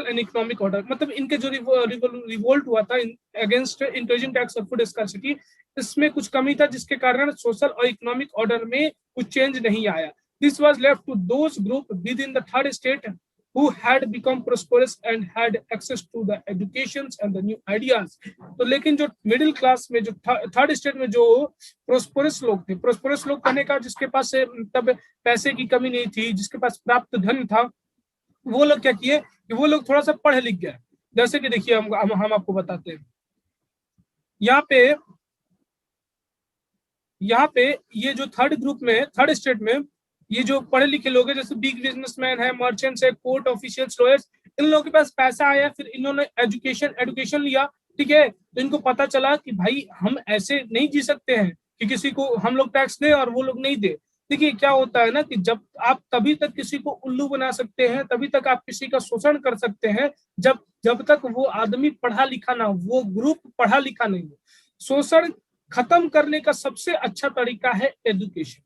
and economic order। मतलब इनके जो रिवोल्ट हुआ था अगेंस्ट इंक्रीजिंग टैक्स और food scarcity, इसमें कुछ कमी था जिसके कारण सोशल और इकोनॉमिक ऑर्डर में कुछ चेंज नहीं आया। This was left to those group within the third state who had become prosperous and had access to the educations and the new ideas। तो लेकिन जो मिडिल क्लास में, जो थर्ड स्टेट में जो प्रोस्परस लोग थे, प्रोस्परस लोग कहने का जिसके पास तब पैसे की कमी नहीं थी, जिसके पास प्राप्त धन था, वो लोग क्या किए कि वो लोग थोड़ा सा पढ़ लिख गए। जैसे कि देखिए हम आपको बताते हैं, यहाँ पे ये जो थर्ड ग्रुप में, थर्ड स्टेट में ये जो पढ़े लिखे लोग हैं, जैसे बिग बिजनेसमैन है, मर्चेंट्स है, कोर्ट ऑफिशियल्स, लॉयर्स, इन लोगों के पास पैसा आया, फिर इन्होंने एजुकेशन लिया, ठीक है। तो इनको पता चला कि भाई हम ऐसे नहीं जी सकते हैं कि किसी को हम लोग टैक्स दें और वो लोग नहीं दे। देखिए क्या होता है ना कि जब आप तभी तक किसी को उल्लू बना सकते हैं, तभी तक आप किसी का शोषण कर सकते हैं, जब तक वो आदमी पढ़ा लिखा ना हो, वो ग्रुप पढ़ा लिखा नहीं हो। शोषण खत्म करने का सबसे अच्छा तरीका है एजुकेशन,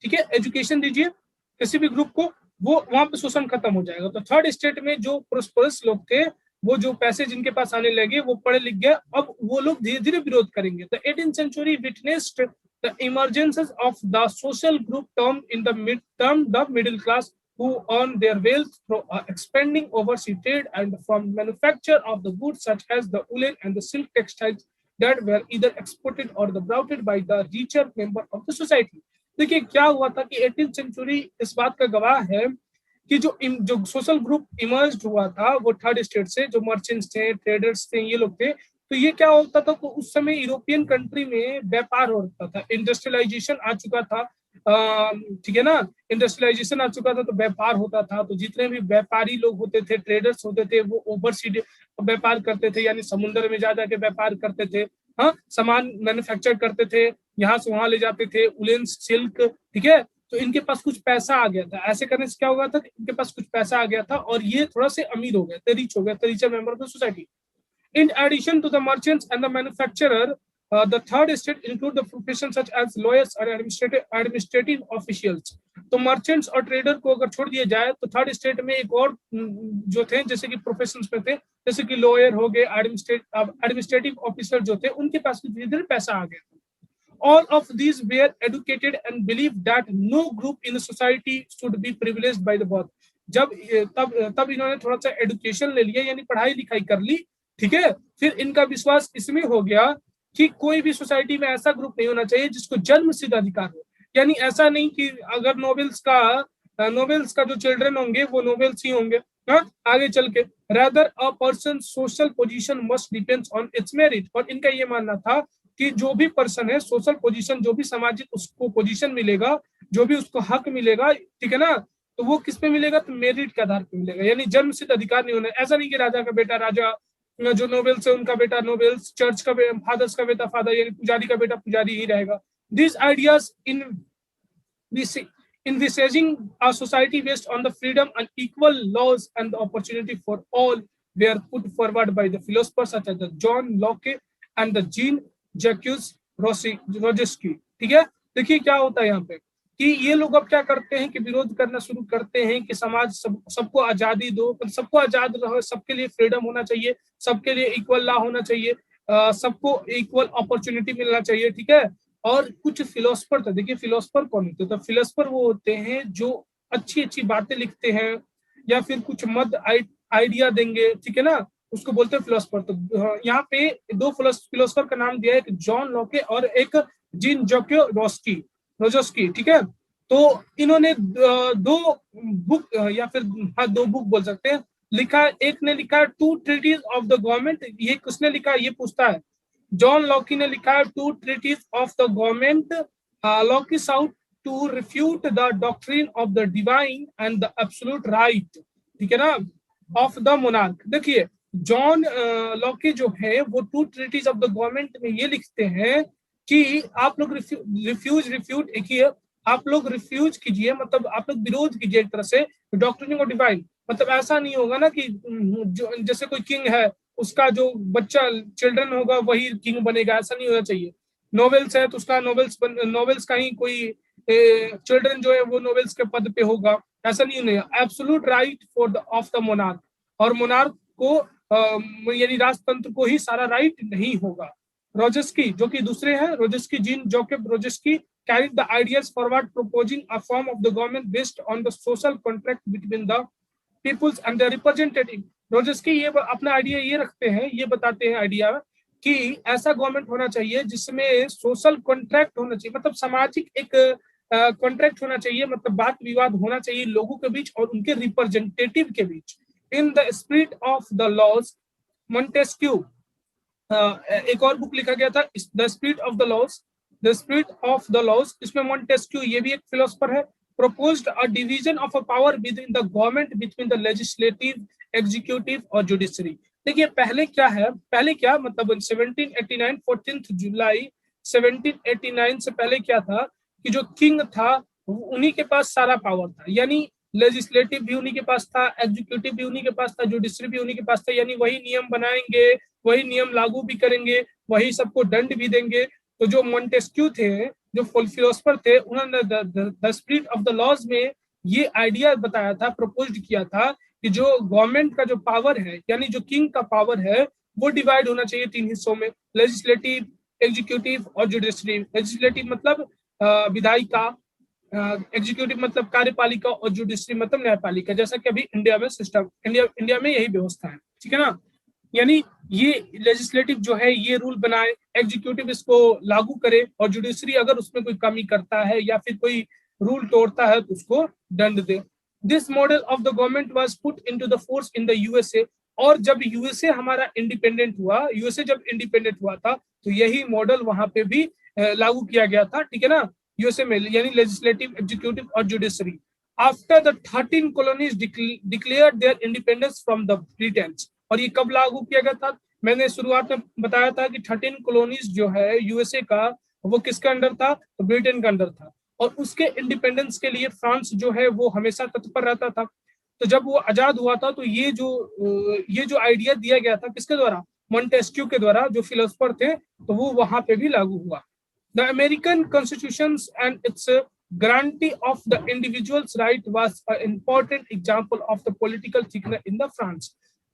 ठीक है। एजुकेशन दीजिए किसी भी ग्रुप को, वो वहां पे शोषण खत्म हो जाएगा। तो थर्ड स्टेट में जो प्रोस्परस लोग थे, वो जो पैसे जिनके पास आने लगे, वो पढ़े लिख गए, अब वो लोग धीरे धीरे विरोध करेंगे। The 18th century witnessed the emergence of the social group termed the middle class, who earn their wealth through expanding overseas trade and from manufacture of the goods such as the woolen and the silk textiles that were either exported or the brought by the richer member of the society। देखिए क्या हुआ था कि 18th century इस बात का गवाह है कि जो सोशल ग्रुप इमर्ज हुआ था वो थर्ड स्टेट से, जो मर्चेंट्स थे, ट्रेडर्स थे, ये लोग थे। तो ये क्या होता था कि उस समय यूरोपियन कंट्री में व्यापार होता था, इंडस्ट्रियलाइजेशन आ चुका था, ठीक है ना। इंडस्ट्रियलाइजेशन आ चुका था तो व्यापार होता था। तो जितने भी व्यापारी लोग होते थे, ट्रेडर्स होते थे, वो ओवरसी व्यापार करते थे, यानी समुद्र में जा जाके व्यापार करते थे। हाँ, सामान मैन्युफैक्चर करते थे, यहाँ से वहां ले जाते थे, उलेन, सिल्क, ठीक है। तो इनके पास कुछ पैसा आ गया था। ऐसे करने से क्या होगा था, इनके पास कुछ पैसा आ गया था और ये थोड़ा से अमीर हो गए थे, रिच हो गए थे, richer member of the society. In addition to the merchants and the manufacturer, the third state include the professions such as lawyers and administrative officials। तो merchants और trader को अगर छोड़ दिया जाए तो थर्ड स्टेट में एक और जो थे, जैसे कि प्रोफेशंस में थे, जैसे कि लॉयर हो गए, एडमिनिस्ट्रेटिव ऑफिसर जो थे, उनके पास धीरे धीरे पैसा आ गया। All of these were educated and believed that no group in the society should be privileged by the birth। तब इन्होंने थोड़ा सा एडुकेशन ले लिया, यानी पढ़ाई लिखाई कर ली, ठीक है। फिर इनका विश्वास इसमें हो गया कि कोई भी सोसाइटी में ऐसा ग्रुप नहीं होना चाहिए जिसको जन्म सिद्ध अधिकार हो। यानी ऐसा नहीं कि अगर नोबेल्स का जो चिल्ड्रन होंगे वो नोबेल्स ही होंगे, हाँ, आगे चल के। Rather a person social position must depends on it's merit. और इनका ये मानना था कि जो भी पर्सन है, सोशल पोजीशन, जो भी सामाजिक उसको पोजीशन मिलेगा, जो भी उसको हक मिलेगा, ठीक है ना, तो वो किस पे मिलेगा, तो मेरिट के आधार पे मिलेगा। यानी जन्म सिद्ध अधिकार नहीं होना। ऐसा नहीं कि राजा का बेटा राजा, जो नोबेल्स है उनका बेटा नोबेल्स, चर्च का फादर्स का बेटा फादर, यानी पुजारी का बेटा पुजारी ही रहेगा। These ideas envisaging a society based on the freedom and equal laws and the opportunity for all were put forward by the philosophers such as the John Locke and the Jean-Jacques Rousseau। ठीक है। देखिए क्या होता है यहाँ पे कि ये लोग अब क्या करते हैं कि विरोध करना शुरू करते हैं कि समाज सबको आजादी दो, सबको आजाद रहो, सबके लिए फ्रीडम होना चाहिए, सबके लिए इक्वल लॉ होना चाहिए, सबको इक्वल अपॉर्चुनिटी मिलना चाहिए, ठीक है। और कुछ फिलोसफर थे। देखिए फिलोसफर कौन होते हैं, तो फिलोसफर वो होते हैं जो अच्छी अच्छी बातें लिखते हैं या फिर कुछ मद आइडिया देंगे, ठीक है ना, उसको बोलते हैं फिलोसफर। तो यहाँ पे दो फिलोसफर का नाम दिया है, एक जॉन लॉके और एक जीन जॉके रोजस्की, ठीक है। तो इन्होंने दो बुक या फिर दो बुक बोल सकते हैं लिखा। एक ने लिखा two treatises of the government. ये किसने लिखा, ये पूछता है। जॉन लॉकी ने लिखा है two treatises of the government Locke sought to refute the doctrine of the divine and the absolute right, ठीक है ना, ऑफ द मोनार्क। देखिए जॉन लॉकी जो है वो two treatises of the government में ये लिखते हैं कि आप लोग रिफ्यूट एक ही है, आप लोग रिफ्यूज कीजिए, मतलब आप लोग विरोध कीजिए एक तरह से डॉक्ट्रिन ऑफ डिवाइन। मतलब ऐसा नहीं होगा ना कि जो जैसे कोई किंग है उसका जो बच्चा चिल्ड्रन होगा वही किंग बनेगा, ऐसा नहीं होना चाहिए। नोवेल्स है तो उसका नोवेल्स का ही कोई चिल्ड्रन जो है वो नोवेल्स के पद पे होगा, ऐसा नहीं होगा। Absolute right for the of the monarch, और मोनार्क को यानी राजतंत्र को ही सारा राइट नहीं होगा। रोजेस्की जो कि दूसरे हैं, Rousseau, Jean Joseph Rousseau carried the ideas forward, proposing a form of the government based on the social contract between the peoples and their representative। रोजेस्की ये अपना आइडिया ये रखते हैं, ये बताते हैं आइडिया कि ऐसा गवर्नमेंट होना चाहिए जिसमें सोशल कॉन्ट्रैक्ट होना चाहिए, मतलब सामाजिक एक कॉन्ट्रैक्ट होना चाहिए, मतलब बात विवाद होना चाहिए लोगों के बीच और उनके रिप्रेजेंटेटिव के बीच। In the spirit of the laws, Montesquieu, एक और बुक लिखा गया था the spirit of the laws, the spirit of the laws, इसमें मोंटेस्क्यू ये भी एक फिलोसफर है, proposed a division of a power within the government between the legislative, executive और judiciary। देखिए पहले क्या है, पहले क्या मतलब 1789 14 जुलाई 1789 से पहले क्या था कि जो किंग था उन्हीं के पास सारा पावर था, यानी लेजिस्लेटिव भी उन्हीं के पास था, एग्जीक्यूटिव भी उन्हीं के पास था, जुडिशरी भी उन्हीं के पास था, यानी वही नियम बनाएंगे, वही नियम लागू भी करेंगे, वही सबको दंड भी देंगे। तो जो मोंटेस्क्यू थे, जो फिलोसफर थे, उन्होंने the spirit of the laws में ये आइडिया बताया था, प्रपोज्ड किया था कि जो गवर्नमेंट का जो पावर है, यानी जो किंग का पावर है, वो डिवाइड होना चाहिए तीन हिस्सों में, लेजिस्लेटिव, एग्जीक्यूटिव और जुडिशरी। लेजिस्लेटिव मतलब विधायिका, एग्जीक्यूटिव मतलब कार्यपालिका और जुडिशरी मतलब न्यायपालिका, जैसा कि अभी इंडिया में सिस्टम, इंडिया में यही व्यवस्था है, ठीक है ना। यानी ये लेजिस्लेटिव जो है ये रूल बनाए, एग्जीक्यूटिव इसको लागू करे और जुडिशरी अगर उसमें कोई कमी करता है या फिर कोई रूल तोड़ता है तो उसको दंड दे। This model of the government was put into the force in the USA. और जब यूएसए हमारा इंडिपेंडेंट हुआ, यूएसए जब इंडिपेंडेंट हुआ था तो यही मॉडल वहां पे भी लागू किया गया था, ठीक है ना, यूएसए में, यानी लेजिस्लेटिव, एग्जीक्यूटिव और judiciary. After the 13 colonies declared their independence from the Britain. और ये कब लागू किया गया था? मैंने शुरुआत में बताया था कि 13 कॉलोनीज जो है यूएसए का, वो किसके अंडर था? तो ब्रिटेन के अंडर था। और उसके इंडिपेंडेंस के लिए फ्रांस जो है वो हमेशा तत्पर रहता था। तो जब वो आजाद हुआ था तो ये जो आइडिया दिया गया था किसके द्वारा? मोंटेस्क्यू के द्वारा, जो फिलोसफर थे, तो वो वहां पे भी लागू हुआ। The American constitution and it's guarantee of the individual's right was an important example of the political thinkers in the France।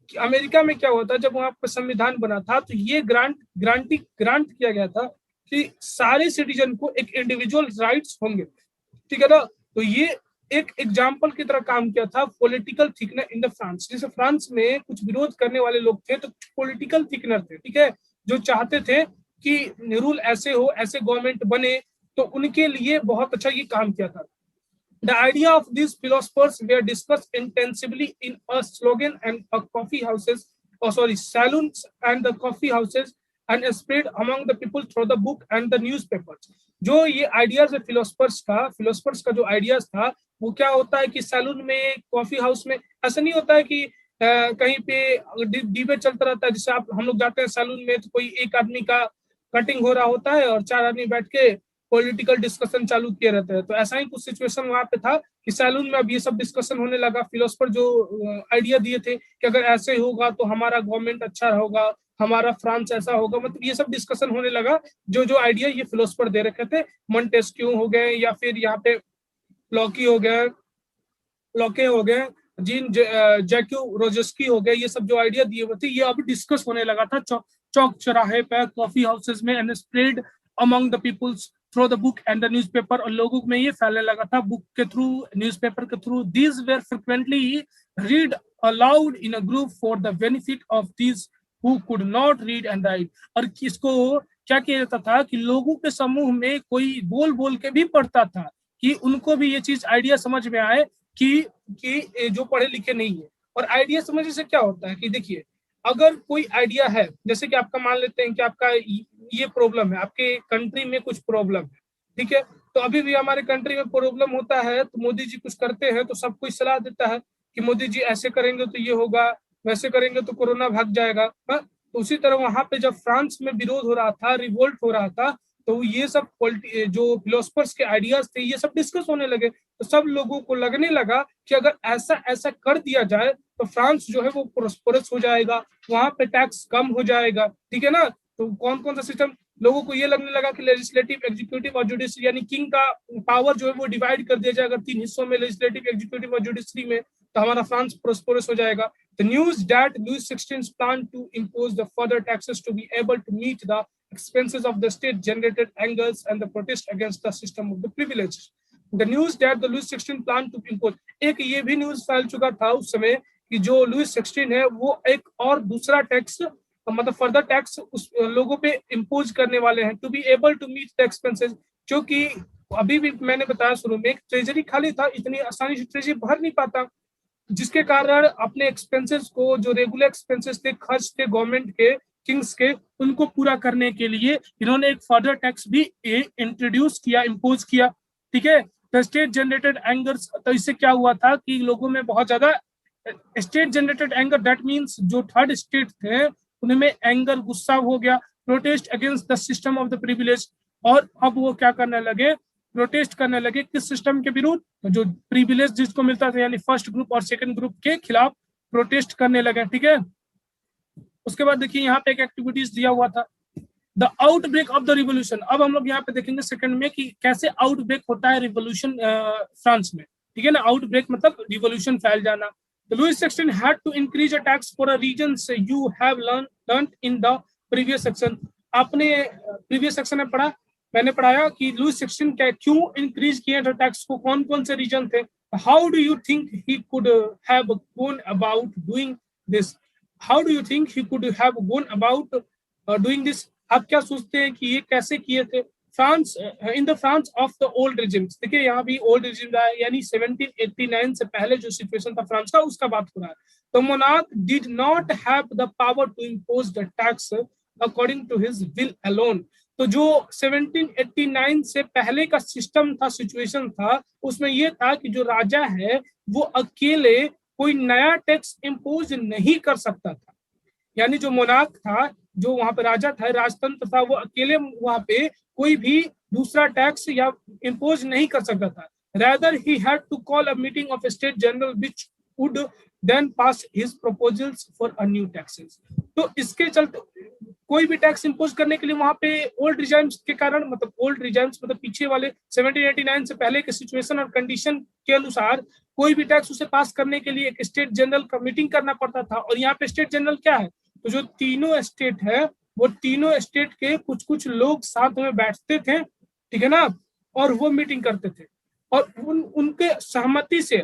America में क्या हुआ था, जब वहां पर संविधान बना था तो ये ग्रांट किया गया था कि सारे सिटीजन को एक इंडिविजुअल राइट्स होंगे, ठीक है ना। तो ये एक एग्जाम्पल की तरह काम किया था political thickener in the France. जैसे फ्रांस में कुछ विरोध करने वाले लोग थे तो पॉलिटिकल थिकनर थे, ठीक है, जो चाहते थे कि रूल ऐसे हो, ऐसे गवर्नमेंट बने, तो उनके लिए बहुत अच्छा ये काम किया था। The idea of these philosophers were discussed intensively in a slogan and a coffee houses, saloons and the coffee houses, and spread among the people through the book and the newspapers। जो ये ideas है philosophers का जो ideas था, वो क्या होता है कि सैलून में, कॉफी हाउस में, ऐसा नहीं होता है कि कहीं पे डिबेट चलता रहता है। जैसे हम लोग जाते हैं सैलून में तो कोई एक आदमी का कटिंग हो रहा होता है और चार आदमी बैठ के पॉलिटिकल डिस्कशन चालू किए रहते हैं। तो ऐसा ही कुछ सिचुएशन वहां पे था कि सैलून में अब ये सब डिस्कशन होने लगा। फिलोसफर जो आइडिया दिए थे कि अगर ऐसे होगा तो हमारा गवर्नमेंट अच्छा होगा, हमारा फ्रांस ऐसा होगा, मतलब ये सब डिस्कशन होने लगा। जो आइडिया ये फिलोसफर दे रखे थे, मोंटेस्क्यू हो गए या फिर यहाँ पे लॉके हो गए, जीन जैक्यू रोजेस्की हो गए, ये सब जो आइडिया दिए हुए थे ये अभी डिस्कस होने लगा था चौक चौराहे पे, कॉफी हाउसेस में, and spread among the peoples through the book and the newspaper. और लोगों में ये फैलने लगा था बुक के थ्रू, न्यूज़पेपर के through. These were frequently read aloud in a group for the benefit of these who could not read and write. और किसको क्या किया जाता था कि लोगों के समूह में कोई बोल बोल के भी पढ़ता था कि उनको भी ये चीज आइडिया समझ में आए कि जो पढ़े लिखे नहीं है। और आइडिया समझने से क्या होता है कि देखिए, अगर कोई आइडिया है, जैसे कि आपका मान लेते हैं कि आपका ये प्रॉब्लम है, आपके कंट्री में कुछ प्रॉब्लम है, ठीक है, तो अभी भी हमारे कंट्री में प्रॉब्लम होता है तो मोदी जी कुछ करते हैं तो सब कुछ सलाह देता है कि मोदी जी ऐसे करेंगे तो ये होगा, वैसे करेंगे तो कोरोना भाग जाएगा। तो उसी तरह वहां पे जब फ्रांस में विरोध हो रहा था, रिवोल्ट हो रहा था, तो ये सब जो फिलोसफर्स के आइडियाज थे ये सब डिस्कस होने लगे। तो सब लोगों को लगने लगा कि अगर ऐसा ऐसा कर दिया जाए तो फ्रांस जो है वो प्रोस्परस हो जाएगा, वहां पे टैक्स कम हो जाएगा, ठीक है ना। तो कौन कौन सा सिस्टम, लोगों को ये लगने लगा कि लेजिस्लेटिव, एग्जीक्यूटिव और जुडिशरी यानी किंग का पावर जो है वो डिवाइड कर दिया जाएगा 3 हिस्सों में, लेजिस्लेटिव, एग्जीक्यूटिव और जुडिशरी में, तो हमारा फ्रांस प्रोस्परस हो जाएगा। The news that Louis XVI planned to impose the further taxes to be able to meet the expenses of the state generated angers and the protest against the system of the privileges. The news that the Louis XVI planned to impose, एक ये भी news फैल चुका था उस समय कि जो लुइस 16 है वो एक और दूसरा टैक्स, मतलब फर्दर टैक्स उस लोगों पे इम्पोज करने वाले हैं, to be able to meet the expenses. जो कि अभी भी मैंने बताया शुरू में, ट्रेजरी खाली था, इतनी आसानी से ट्रेजरी भर नहीं पाता, जिसके कारण अपने एक्सपेंसेस को, जो रेगुलर एक्सपेंसेस थे, खर्च थे गवर्नमेंट के, किंग्स के, उनको पूरा करने के लिए इन्होंने एक फर्दर टैक्स भी इंट्रोड्यूस किया, इम्पोज किया, ठीक है। द स्टेट जनरेटेड एंगर्स, तो इससे क्या हुआ था कि लोगों में बहुत ज्यादा state generated anger, that means जो थर्ड स्टेट थे उनमें एंगर, गुस्सा हो गया, protest against the system of the privilege, और अब वो क्या करने लगे, प्रोटेस्ट करने लगे किस सिस्टम के विरुद्ध, जो प्रिविलेज जिसको मिलता था, यानी फर्स्ट ग्रुप और सेकंड ग्रुप के खिलाफ प्रोटेस्ट करने लगे, ठीक है। उसके बाद देखिए यहाँ पे एक एक्टिविटीज दिया हुआ था, the outbreak of the revolution. अब हम लोग यहाँ पे देखेंगे सेकंड में कि कैसे आउटब्रेक होता है रिवोल्यूशन फ्रांस में, ठीक है ना। आउटब्रेक मतलब रिवोल्यूशन फैल जाना। Louis XVI had to increase a tax for a reasons you have learned in the previous section. आपने प्रीवियस सेक्शन में पढ़ा, मैंने पढ़ाया कि लुइस 16 क्या क्यों इंक्रीज किए थे टैक्स को, कौन कौन से रीजन थे। How do you think he could have gone about doing this, how do you think he could have gone about doing this, आप क्या सोचते हैं कि ये कैसे किए थे। France, in the France of the old regimes, देखिए यहाँ भी ओल्ड रिजिम है, यानी 1789 से पहले जो सिचुएशन था फ्रांस का, उसका बात हो रहा है। तो monarch did not have the power to impose the tax according to his will alone. तो जो 1789 से पहले का सिस्टम था, सिचुएशन था, उसमें यह था कि जो राजा है वो अकेले कोई नया टैक्स इम्पोज नहीं कर सकता था, यानी जो मोनार्क था, जो वहां पे राजा था, राजतंत्र था, वो अकेले वहां पे कोई भी दूसरा टैक्स या इम्पोज नहीं कर सकता था। Rather, he had to call a meeting of a state general which would then pass his proposals for a new taxes. तो इसके चलते कोई भी टैक्स इम्पोज करने के लिए वहां पे ओल्ड रिजाइम्स के कारण, मतलब ओल्ड रिजाइम्स मतलब पीछे वाले 1789 से पहले के सिचुएशन और कंडीशन के अनुसार कोई भी टैक्स उसे पास करने के लिए एक स्टेट जनरल का मीटिंग करना पड़ता था। और यहाँ पे स्टेट जनरल क्या है, तो जो तीनों स्टेट है वो तीनों स्टेट के कुछ कुछ लोग साथ में बैठते थे, ठीक है ना, और वो मीटिंग करते थे, और उनके सहमति से,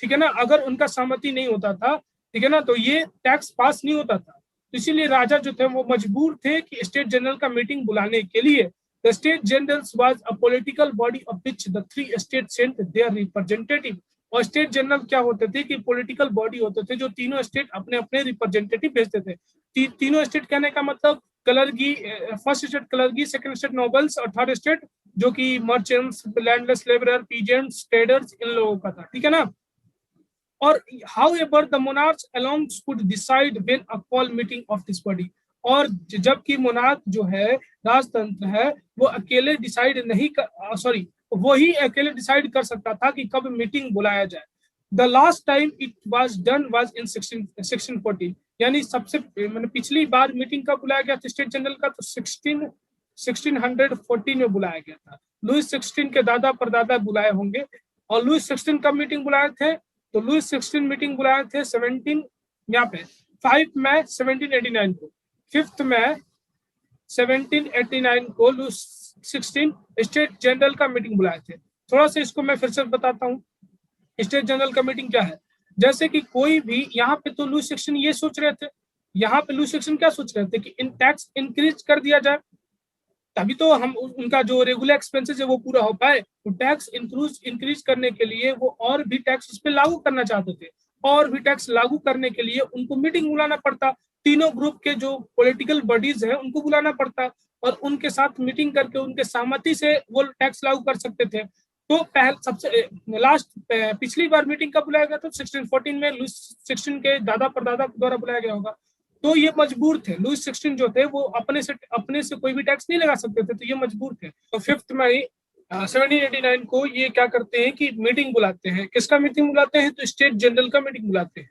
ठीक है ना, अगर उनका सहमति नहीं होता था, ठीक है ना, तो ये टैक्स पास नहीं होता था। तो इसीलिए राजा जो थे वो मजबूर थे कि स्टेट जनरल का मीटिंग बुलाने के लिए। The state generals was a political body of which the 3 state sent their representative. और स्टेट जनरल क्या होते थे कि पॉलिटिकल बॉडी होते थे, जो तीनों स्टेट अपने अपने रिप्रेजेंटेटिव भेजते थे। तीनों स्टेट कहने का मतलब clergy, first state clergy, second state nobles, और थर्ड स्टेट जो कि merchants, landless labourer, peasants, traders, इन लोगों का था, ठीक है ना। और however the monarchs alone could decide when a call meeting of this body। और जबकि मोनार्क जो है, राजतंत्र है, वो अकेले डिसाइड नहीं कर, सॉरी, वही अकेले डिसाइड कर सकता था कि कब मीटिंग बुलाया जाए। The last time it was done was in 1640, यानी सबसे मैंने पिछली बार मीटिंग कब बुलाया गया था स्टेट जनरल का, तो 1614 में बुलाया गया था। लुइस 16 के दादा परदादा बुलाए होंगे। और लुइस 16 कब मीटिंग बुलाए थे, तो लुइस 16 मीटिंग बुलाए थे 5 मई 1789 को, 5 मई 1789 को लुइस 16 स्टेट जनरल का मीटिंग बुलाए थे। थोड़ा सा इसको मैं फिर से बताता हूँ, स्टेट जनरल का मीटिंग क्या है। जैसे कि कोई भी यहाँ पे, तो लुइस 16 ये सोच रहे थे, यहाँ पे लुइस 16 क्या सोच रहे थे कि इन टैक्स इंक्रीज कर दिया जाए, तभी तो हम उनका जो रेगुलर एक्सपेंसेस है वो पूरा हो पाए। तो टैक्स इंक्रीज करने के लिए वो और भी टैक्स उस पर लागू करना चाहते थे, और भी टैक्स लागू करने के लिए उनको मीटिंग बुलाना पड़ता, तीनों ग्रुप के जो पॉलिटिकल बॉडीज हैं उनको बुलाना पड़ता, और उनके साथ मीटिंग करके उनके सहमति से वो टैक्स लागू कर सकते थे। तो पहले सबसे लास्ट पिछली बार मीटिंग कब बुलाया गया था, 1614 में लुइस 16 के दादा परदादा द्वारा बुलाया गया होगा। तो ये मजबूर थे, लुईस 16 जो थे वो अपने से कोई भी टैक्स नहीं लगा सकते थे, तो ये मजबूर थे। तो 5 मई 1789 को ये क्या करते हैं कि मीटिंग बुलाते हैं। किसका मीटिंग बुलाते हैं? तो स्टेट जनरल का मीटिंग बुलाते हैं।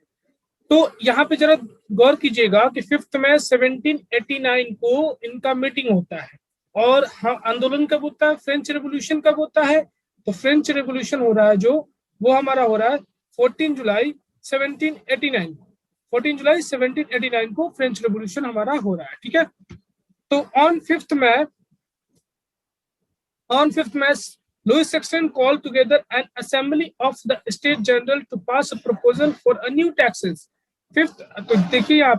तो यहाँ पे जरा गौर कीजिएगा कि 5 मई 1789 को इनका मीटिंग होता है। और हाँ, आंदोलन कब होता है? फ्रेंच रेवोल्यूशन कब होता है? तो फ्रेंच रेवोल्यूशन हो रहा है जो, वो हमारा हो रहा है 14 जुलाई 1789। 14 जुलाई 1789 को फ्रेंच रेवोल्यूशन हमारा हो रहा है, ठीक है। तो on 5 May Louis XVI called together an assembly of the state general to pass a proposal for a new taxes. 5th, तो देखिए यहाँ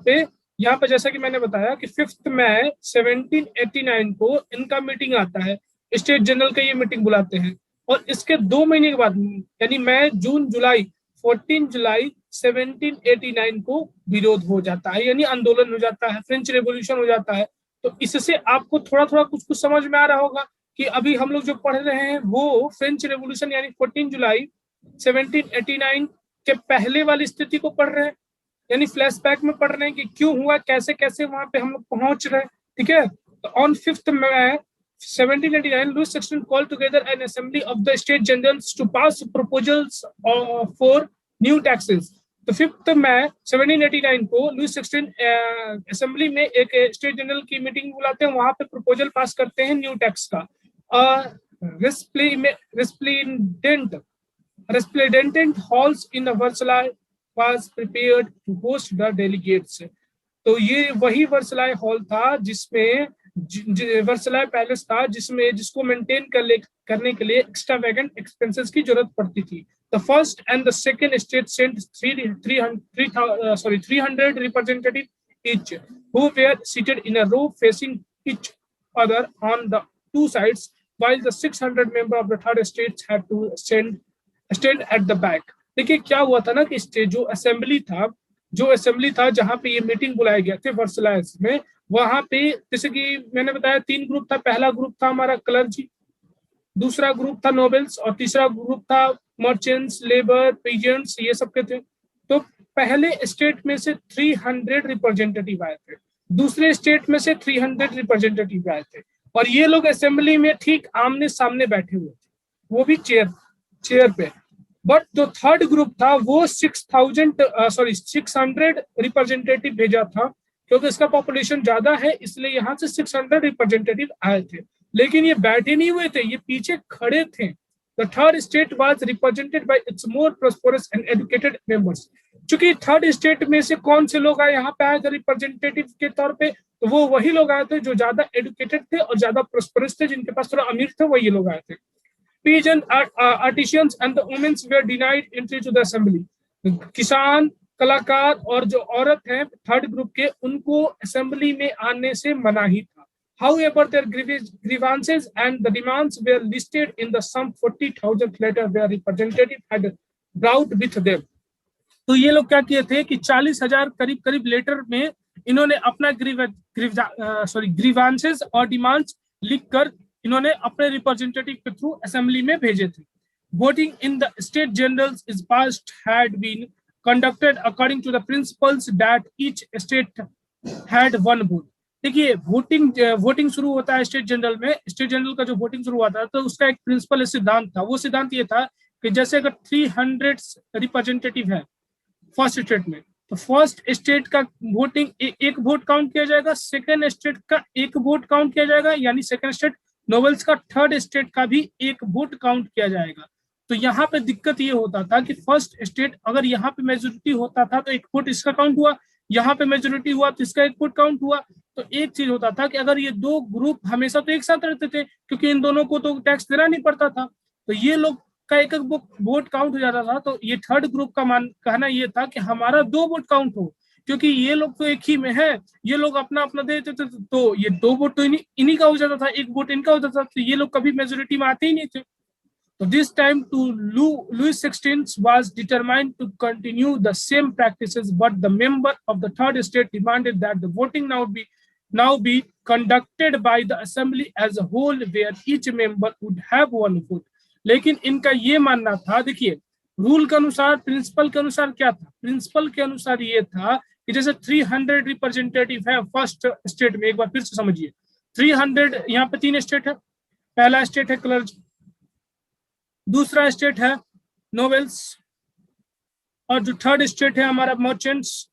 पे जैसा कि मैंने बताया कि 5 मई 1789 को इनका मीटिंग आता है, स्टेट जनरल का ये मीटिंग बुलाते हैं। और इसके 2 महीने के बाद यानी मई, जून, जुलाई, 14 जुलाई 1789 को विरोध हो जाता है, यानी आंदोलन हो जाता है, फ्रेंच रेवोल्यूशन हो जाता है। तो इससे आपको थोड़ा थोड़ा कुछ समझ में आ रहा होगा कि अभी हम लोग जो पढ़ रहे हैं वो फ्रेंच रेवोल्यूशन यानी 14 जुलाई 1789 के पहले वाली स्थिति को पढ़ रहे हैं, यानी फ्लैशबैक में पढ़ रहे हैं कि क्यों हुआ, कैसे कैसे वहां पे हम लोग पहुंच रहे हैं, ठीक है। तो on 5 May 1789 Louis XVI called together an assembly of the state generals to pass proposals for new taxes. तो 5 मई 1789 को लुईस 16 असेंबली में एक स्टेट जनरल की मीटिंग बुलाते हैं, वहां पे प्रपोजल पास करते हैं न्यू टैक्स का। resplendent halls in the Versailles was prepared to host the delegates. तो ये वही वर्सलाय हॉल था जिसमें वर्सलाय पैलेस था जिसको मेंटेन करने के लिए एक्स्ट्रावेगेंट एक्सपेंसेस की जरूरत पड़ती थी। The first and the second state sent 300 representatives each, who were seated in a row facing each other on the two sides, while the 600 members of the third state had to stand at the back. देखिए क्या हुआ था ना कि जो assembly था जहां पे ये मीटिंग बुलाए गए थे वर्सलाइस में, वहां पे जैसे कि मैंने बताया 3 ग्रुप था। पहला ग्रुप था हमारा क्लर्जी, दूसरा ग्रुप था नोबल्स और तीसरा ग्रुप था मर्चेंट्स, लेबर, पीजेंट्स, ये सब के थे। तो पहले स्टेट में से 300 रिप्रेजेंटेटिव आए थे, दूसरे स्टेट में से 300 रिप्रेजेंटेटिव आए थे, और ये लोग असेंबली में ठीक आमने सामने बैठे हुए थे, वो भी चेयर पे। बट जो थर्ड ग्रुप था वो 600 रिप्रेजेंटेटिव भेजा था, क्योंकि इसका पॉपुलेशन ज्यादा है इसलिए यहाँ से 600 रिप्रेजेंटेटिव आए थे। लेकिन ये बैठे नहीं हुए थे, ये पीछे खड़े थे। The third state was represented by its more prosperous and educated members. चूंकि थर्ड स्टेट में से कौन से लोग आए यहाँ पे आए थे रिप्रेजेंटेटिव के तौर पे, तो वो वही लोग आए थे जो ज्यादा एडुकेटेड थे और ज्यादा प्रोस्परस थे, जिनके पास थोड़ा अमीर थे, वही लोग आए थे। Peasant artisans and the women were denied entry to the assembly. किसान, कलाकार और जो औरत हैं थर्ड ग्रुप के, उनको असेंबली में आने से मनाही था। However, their grievances and the demands were listed in the some 40,000 letter where representative had brought with them. तो ये लोग क्या किए थे कि 40,000 करीब लेटर में इन्होंने अपना ग्रीवांसेस और डिमांड्स लिखकर इन्होंने अपने रिप्रेजेंटेटिव के थ्रू असेंबली में भेजे थे। Voting in the state generals is past had been conducted according to the principles that each state had one vote. देखिए वोटिंग शुरू होता है स्टेट जनरल में। स्टेट जनरल का जो वोटिंग शुरू हुआ था तो उसका एक प्रिंसिपल सिद्धांत था। वो सिद्धांत ये था कि जैसे अगर 300 रिप्रेजेंटेटिव है फर्स्ट स्टेट में, तो फर्स्ट स्टेट का वोटिंग एक वोट काउंट किया जाएगा, सेकेंड स्टेट का एक वोट काउंट किया जाएगा, यानी सेकेंड स्टेट नोबल्स का थर्ड स्टेट का भी एक वोट काउंट किया जाएगा। तो यहाँ पे दिक्कत ये होता था कि फर्स्ट स्टेट अगर यहाँ पे मेजोरिटी होता था तो एक वोट इसका काउंट हुआ, यहाँ पे मेजोरिटी हुआ तो इसका एक वोट काउंट हुआ। तो एक चीज होता था कि अगर ये दो ग्रुप हमेशा तो एक साथ रहते थे, क्योंकि इन दोनों को तो टैक्स देना नहीं पड़ता था, तो ये लोग का एक वोट काउंट हो जाता था। तो ये थर्ड ग्रुप का कहना ये था कि हमारा 2 वोट काउंट हो, क्योंकि ये लोग तो एक ही में है, ये लोग अपना अपना देते थे, तो ये 2 वोट तो इन्हीं का हो जाता था, एक वोट इनका हो जाता था, तो ये लोग कभी मेजोरिटी में आते ही नहीं थे। तो this time to Louis XVI was determined to continue the same practices, but the member of the third state demanded that the voting now be conducted by the assembly as a whole, where each member would have one vote. लेकिन इनका ये मानना था, देखिए rule के अनुसार, principal के अनुसार क्या था, प्रिंसिपल के अनुसार ये था कि जैसे 300 रिप्रेजेंटेटिव है फर्स्ट स्टेट में, एक बार फिर से समझिए, 300 यहाँ पे 3 स्टेट है। पहला स्टेट है क्लर्जी, दूसरा स्टेट है नोवेल्स, और जो थर्ड स्टेट है हमारा मर्चेंट्स,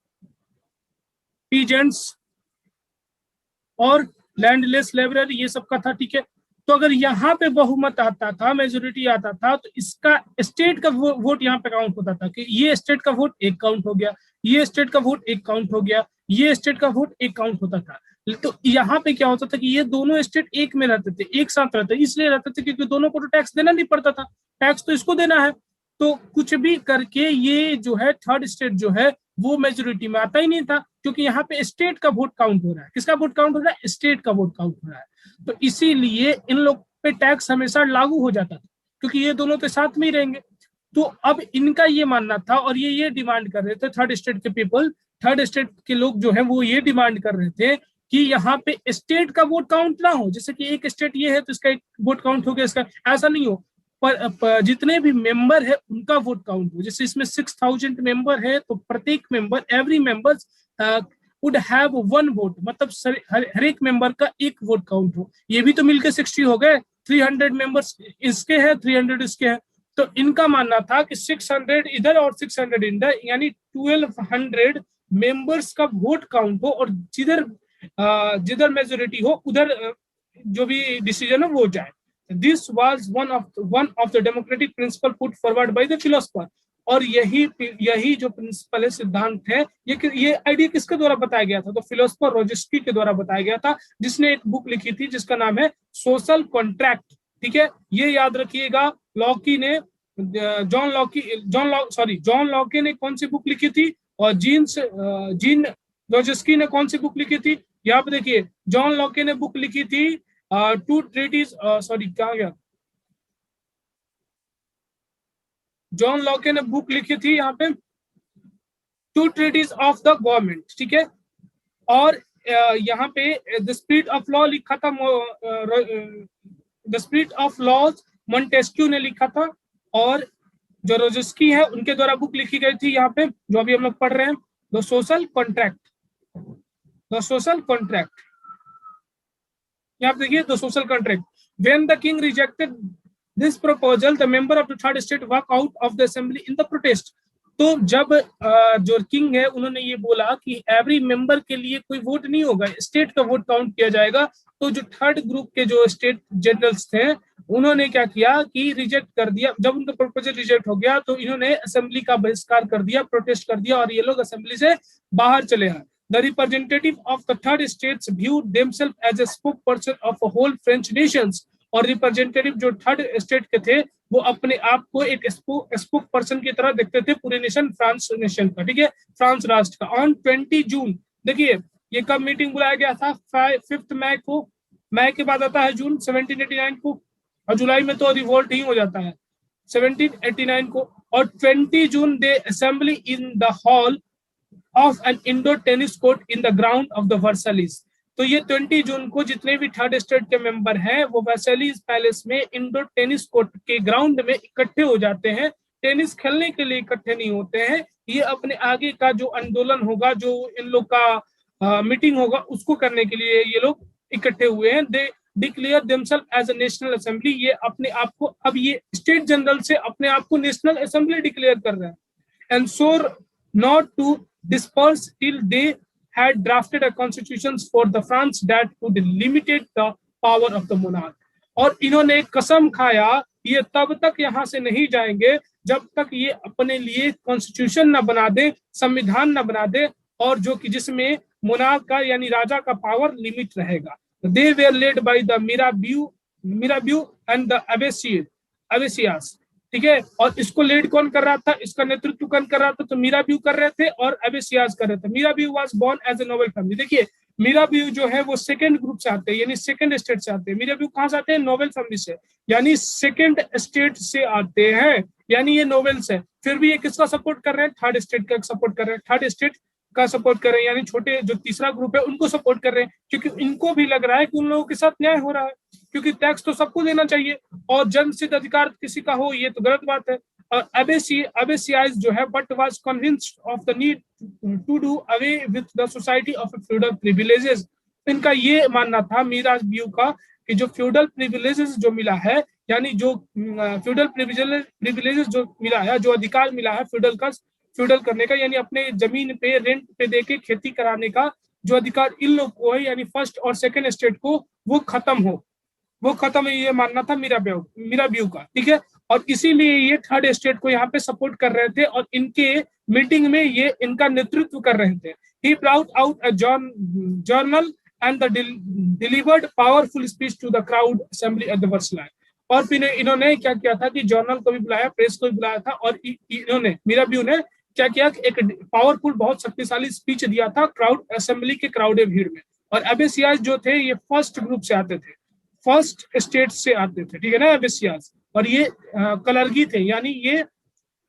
पीजेंट्स और लैंडलेस लेबर, ये सब का था, ठीक है। तो अगर यहाँ पे बहुमत आता था, मेजोरिटी आता था, तो इसका स्टेट का वोट यहाँ पे काउंट होता था कि ये स्टेट का वोट एक काउंट हो गया, ये स्टेट का वोट एक काउंट हो गया, ये स्टेट का वोट एक काउंट होता था। तो यहाँ पे क्या होता था कि ये दोनों स्टेट एक में रहते थे, एक साथ रहते, इसलिए रहते थे क्योंकि दोनों को तो टैक्स देना नहीं पड़ता था, टैक्स तो इसको देना है। तो कुछ भी करके ये जो है थर्ड स्टेट जो है वो मेजोरिटी में आता ही नहीं था, क्योंकि यहाँ पे स्टेट का वोट काउंट हो रहा है। किसका वोट काउंट हो रहा है? स्टेट का वोट काउंट हो रहा है। तो इसीलिए इन लोग पे टैक्स हमेशा लागू हो जाता था, क्योंकि ये दोनों तो साथ में ही रहेंगे। तो अब इनका ये मानना था और ये डिमांड कर रहे थे, थर्ड स्टेट के पीपल, थर्ड स्टेट के लोग जो है वो ये डिमांड कर रहे थे कि यहाँ पे स्टेट का वोट काउंट ना हो। जैसे कि एक स्टेट ये है तो इसका एक वोट काउंट हो गया, इसका ऐसा नहीं हो, पर जितने भी मेंबर है उनका वोट काउंट हो। जैसे इसमें 6000 मेंबर है तो प्रत्येक member, every member would have 1 vote, मतलब हर एक मेंबर का एक वोट काउंट हो। ये भी तो मिलकर 60 हो गए, 300 मेंबर्स इसके हैं, 300 इसके हैं। तो इनका मानना था कि 600 इधर और 600 इधर, यानी 1200 मेंबर्स का वोट काउंट हो, और जिधर जिधर मेजोरिटी हो उधर जो भी डिसीजन है वो जाए। This was one of the democratic principle put forward by the philosopher। और यही जो प्रिंसिपल है, सिद्धांत है, ये आइडिया किसके द्वारा बताया गया था? तो फिलोसोफर रोजेस्की के द्वारा बताया गया था, जिसने एक बुक लिखी थी जिसका नाम है सोशल कॉन्ट्रैक्ट, ठीक है। ये याद रखिएगा, लॉकी ने जॉन लॉकी ने कौन सी बुक लिखी थी, और जीन रोजेस्की ने कौन सी बुक लिखी थी? यहाँ पे देखिए, जॉन लॉकी ने बुक लिखी थी टू ट्रीटीज, कहा गया, जॉन लॉके ने बुक लिखी थी यहाँ पे two treatises of the government, ठीक है। और यहाँ पे द स्पिरिट ऑफ लॉ लिखा था, the spirit of laws Montesquieu ने लिखा था, और जो रोजेस्की है उनके द्वारा बुक लिखी गई थी यहाँ पे, जो अभी हम लोग पढ़ रहे हैं, the social contract, the social contract. यहाँ पे देखिए, the social contract. When the king rejected this proposal, the member of the third state walk out of the assembly in the protest. तो जब जो किंग है उन्होंने ये बोला कि एवरी मेंबर के लिए कोई वोट नहीं होगा, स्टेट का वोट काउंट किया जाएगा, तो जो थर्ड ग्रुप के जो स्टेट जनरल्स थे उन्होंने क्या किया कि रिजेक्ट कर दिया। जब उनका प्रपोजल रिजेक्ट हो गया तो इन्होंने असेंबली का बहिष्कार कर दिया, प्रोटेस्ट कर दिया, और ये लोग असेंबली से बाहर चले आए। The representative of the third states viewed themselves as a spokesperson of a whole French nations। और रिप्रेजेंटेटिव जो थर्ड स्टेट के थे वो अपने आप को एक स्पोक पर्सन की तरह देखते थे पूरे नेशन, फ्रांस नेशन का, ठीक है, फ्रांस राष्ट्र का। ऑन 20 जून, देखिए ये कब मीटिंग बुलाया गया था? 5 मई को। मई के बाद आता है जून 1789 को, और जुलाई में तो रिवोल्ट ही हो जाता है 1789 को। और 20 June the assembly in the hall of an indoor tennis court in the ground of the Versailles. तो ये 20 जून को जितने भी थर्ड स्टेट के मेंबर हैं वो वर्साइलीज पैलेस में इंडोर टेनिस कोर्ट के ग्राउंड में इकट्ठे हो जाते हैं। टेनिस खेलने के लिए इकट्ठे नहीं होते हैं, ये अपने आगे का जो आंदोलन होगा, जो इन लोग का मीटिंग होगा, उसको करने के लिए ये लोग इकट्ठे हुए हैं। They declare themselves as a national assembly. ये अपने आप को, अब ये स्टेट जनरल से अपने आप को नेशनल असेंबली डिक्लेयर कर रहे हैं। And sure not to disperse till they had drafted a constitution for the France that would limited the power of the monarch। और इन्होंने कसम खाया ये तब तक यहाँ से नहीं जाएंगे जब तक ये अपने लिए कॉन्स्टिट्यूशन न बना दे, संविधान न बना दे, और जो कि जिसमें मोनार्क का यानी राजा का पावर लिमिट रहेगा। They were led by the Mirabeau and the Abbasias, ठीक है। और इसको लीड कौन कर रहा था, इसका नेतृत्व कौन कर रहा था? तो मीराब्यू कर रहे थे और अबेसियाज कर रहे थे। Mirabeau was born as a noble family. देखिए मीराब्यू जो है वो सेकंड ग्रुप से आते हैं, यानी सेकंड स्टेट से आते हैं। मीराब्यू कहां से आते हैं? नोबल फैमिली से, यानी सेकंड स्टेट से आते हैं, यानी ये नोबल्स है। फिर भी ये किसका सपोर्ट कर रहे हैं? थर्ड स्टेट का सपोर्ट कर रहे हैं, थर्ड स्टेट का सपोर्ट कर रहे हैं, यानी छोटे जो तीसरा ग्रुप है उनको सपोर्ट कर रहे हैं, क्योंकि इनको भी लग रहा है कि उन लोगों के साथ न्याय हो रहा है, क्योंकि टैक्स तो सबको देना चाहिए, और जन्मसिद्ध अधिकार किसी का हो ये तो गलत बात है। Abbasid जो है, but was convinced of the need to do away with the society of feudal privileges। इनका ये मानना था मीराबियो का कि जो फ्यूडल प्रिविलेजेस जो मिला है, यानी जो फ्यूडल प्रिविलेजेस जो मिला है, जो अधिकार मिला है फ्यूडल करने का, यानी अपने जमीन पे रेंट पे देके खेती कराने का जो अधिकार इन लोग को है, यानी फर्स्ट और सेकंड स्टेट को, वो खत्म है, ये मानना था मीराबियो का, ठीक है। और इसीलिए ये थर्ड स्टेट को यहाँ पे सपोर्ट कर रहे थे और इनके मीटिंग में ये इनका नेतृत्व कर रहे थे। He brought out a journal and the delivered powerful speech to the crowd assembly at the Versailles। और फिर इन्होंने क्या किया था कि जर्नल को भी बुलाया, प्रेस को भी बुलाया था, और इन्होंने मीराबियो ने क्या किया, एक पावरफुल बहुत शक्तिशाली स्पीच दिया था क्राउड असेंबली के क्राउडे भीड़ में। और अबेसियाज जो थे ये फर्स्ट ग्रुप से आते थे, फर्स्ट स्टेट से आते थे, ठीक है ना अबेसियाज। और ये कलरगी थे, यानी ये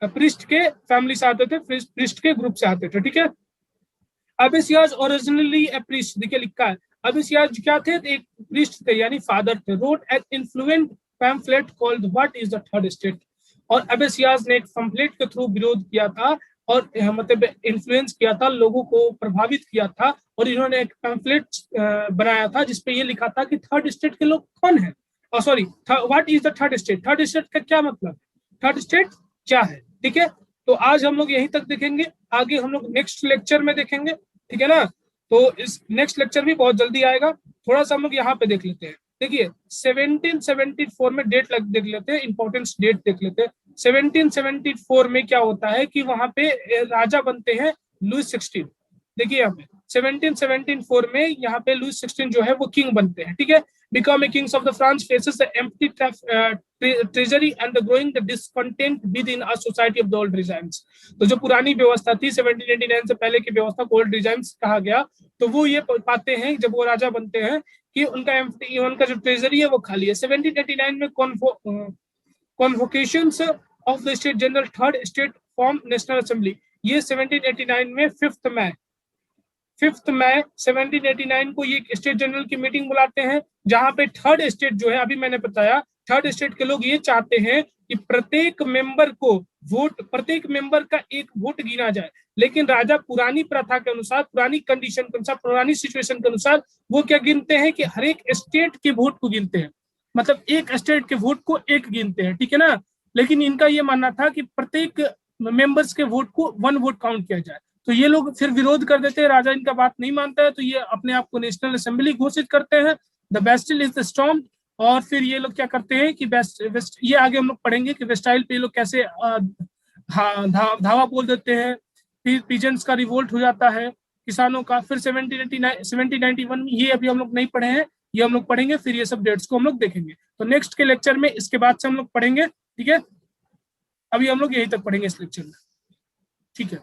प्रिस्ट के फैमिली से आते थे, प्रिस्ट के ग्रुप से आते थे, ठीक है। अबेसियाज ओरिजिनली ए प्रीस्ट, देखिए लिखा है अबेसियाज क्या थे, एक प्रीस्ट थे यानी फादर थे। Wrote an influential pamphlet called what is the third state. और अबेसियाज ने एक पैम्फलेट के थ्रू विरोध किया था और मतलब इन्फ्लुएंस किया था, लोगों को प्रभावित किया था, और इन्होंने एक पैम्फलेट बनाया था जिसपे ये लिखा था कि थर्ड स्टेट के लोग कौन है, sorry what is the third state. Third state का क्या मतलब, थर्ड स्टेट क्या है, ठीक है। तो आज हम लोग यहीं तक देखेंगे, आगे हम लोग नेक्स्ट लेक्चर में देखेंगे, ठीक है ना। तो इस नेक्स्ट लेक्चर भी बहुत जल्दी आएगा। थोड़ा सा हम लोग यहाँ पे देख लेते हैं, देखिए 1774 में डेट देख लेते हैं, इंपॉर्टेंस डेट देख लेते हैं। 1774 में क्या होता है कि वहां पे राजा बनते हैं लुइस 16। देखिए यहाँ पे 1774 में यहाँ पे लुइस 16 जो है वो किंग बनते हैं, ठीक है। Become a kings of the France faces the empty treasury and the growing the discontent within a society of the old regimes. तो जो पुरानी व्यवस्था थी 1789 से पहले की व्यवस्था को ओल्ड रिजाइम्स कहा गया, तो वो ये पाते हैं जब वो राजा बनते हैं कि उनका जो ट्रेजरी है वो खाली है। 1789 में convocations of the state general third state form national assembly, ये 1789 में 5 मई 1789 को ये स्टेट जनरल की मीटिंग बुलाते हैं, जहां पे थर्ड स्टेट जो है, अभी मैंने बताया थर्ड स्टेट के लोग ये चाहते हैं कि प्रत्येक मेंबर का एक वोट गिना जाए। लेकिन राजा पुरानी प्रथा के अनुसार, पुरानी कंडीशन के अनुसार, पुरानी सिचुएशन के अनुसार वो क्या गिनते हैं कि हर एक स्टेट के वोट को गिनते हैं, मतलब एक स्टेट के वोट को एक गिनते हैं, ठीक है ना। लेकिन इनका ये मानना था कि प्रत्येक मेंबर्स के वोट को 1 वोट काउंट किया जाए। तो ये लोग फिर विरोध कर देते हैं, राजा इनका बात नहीं मानता है, तो ये अपने आप को नेशनल असेंबली घोषित करते हैं। The Bastille is the storm. और फिर ये लोग क्या करते हैं कि ये आगे हम लोग पढ़ेंगे कि वेस्टाइल पे ये लोग कैसे धावा बोल देते हैं, फिर पीजेंट्स का रिवोल्ट हो जाता है, किसानों का। फिर 1791 में, ये अभी हम लोग नहीं पढ़े हैं, ये हम लोग पढ़ेंगे, फिर ये सब डेट्स को हम लोग देखेंगे। तो नेक्स्ट के लेक्चर में इसके बाद से हम लोग पढ़ेंगे, ठीक है। अभी हम लोग यहीं तक पढ़ेंगे इस लेक्चर में, ठीक है।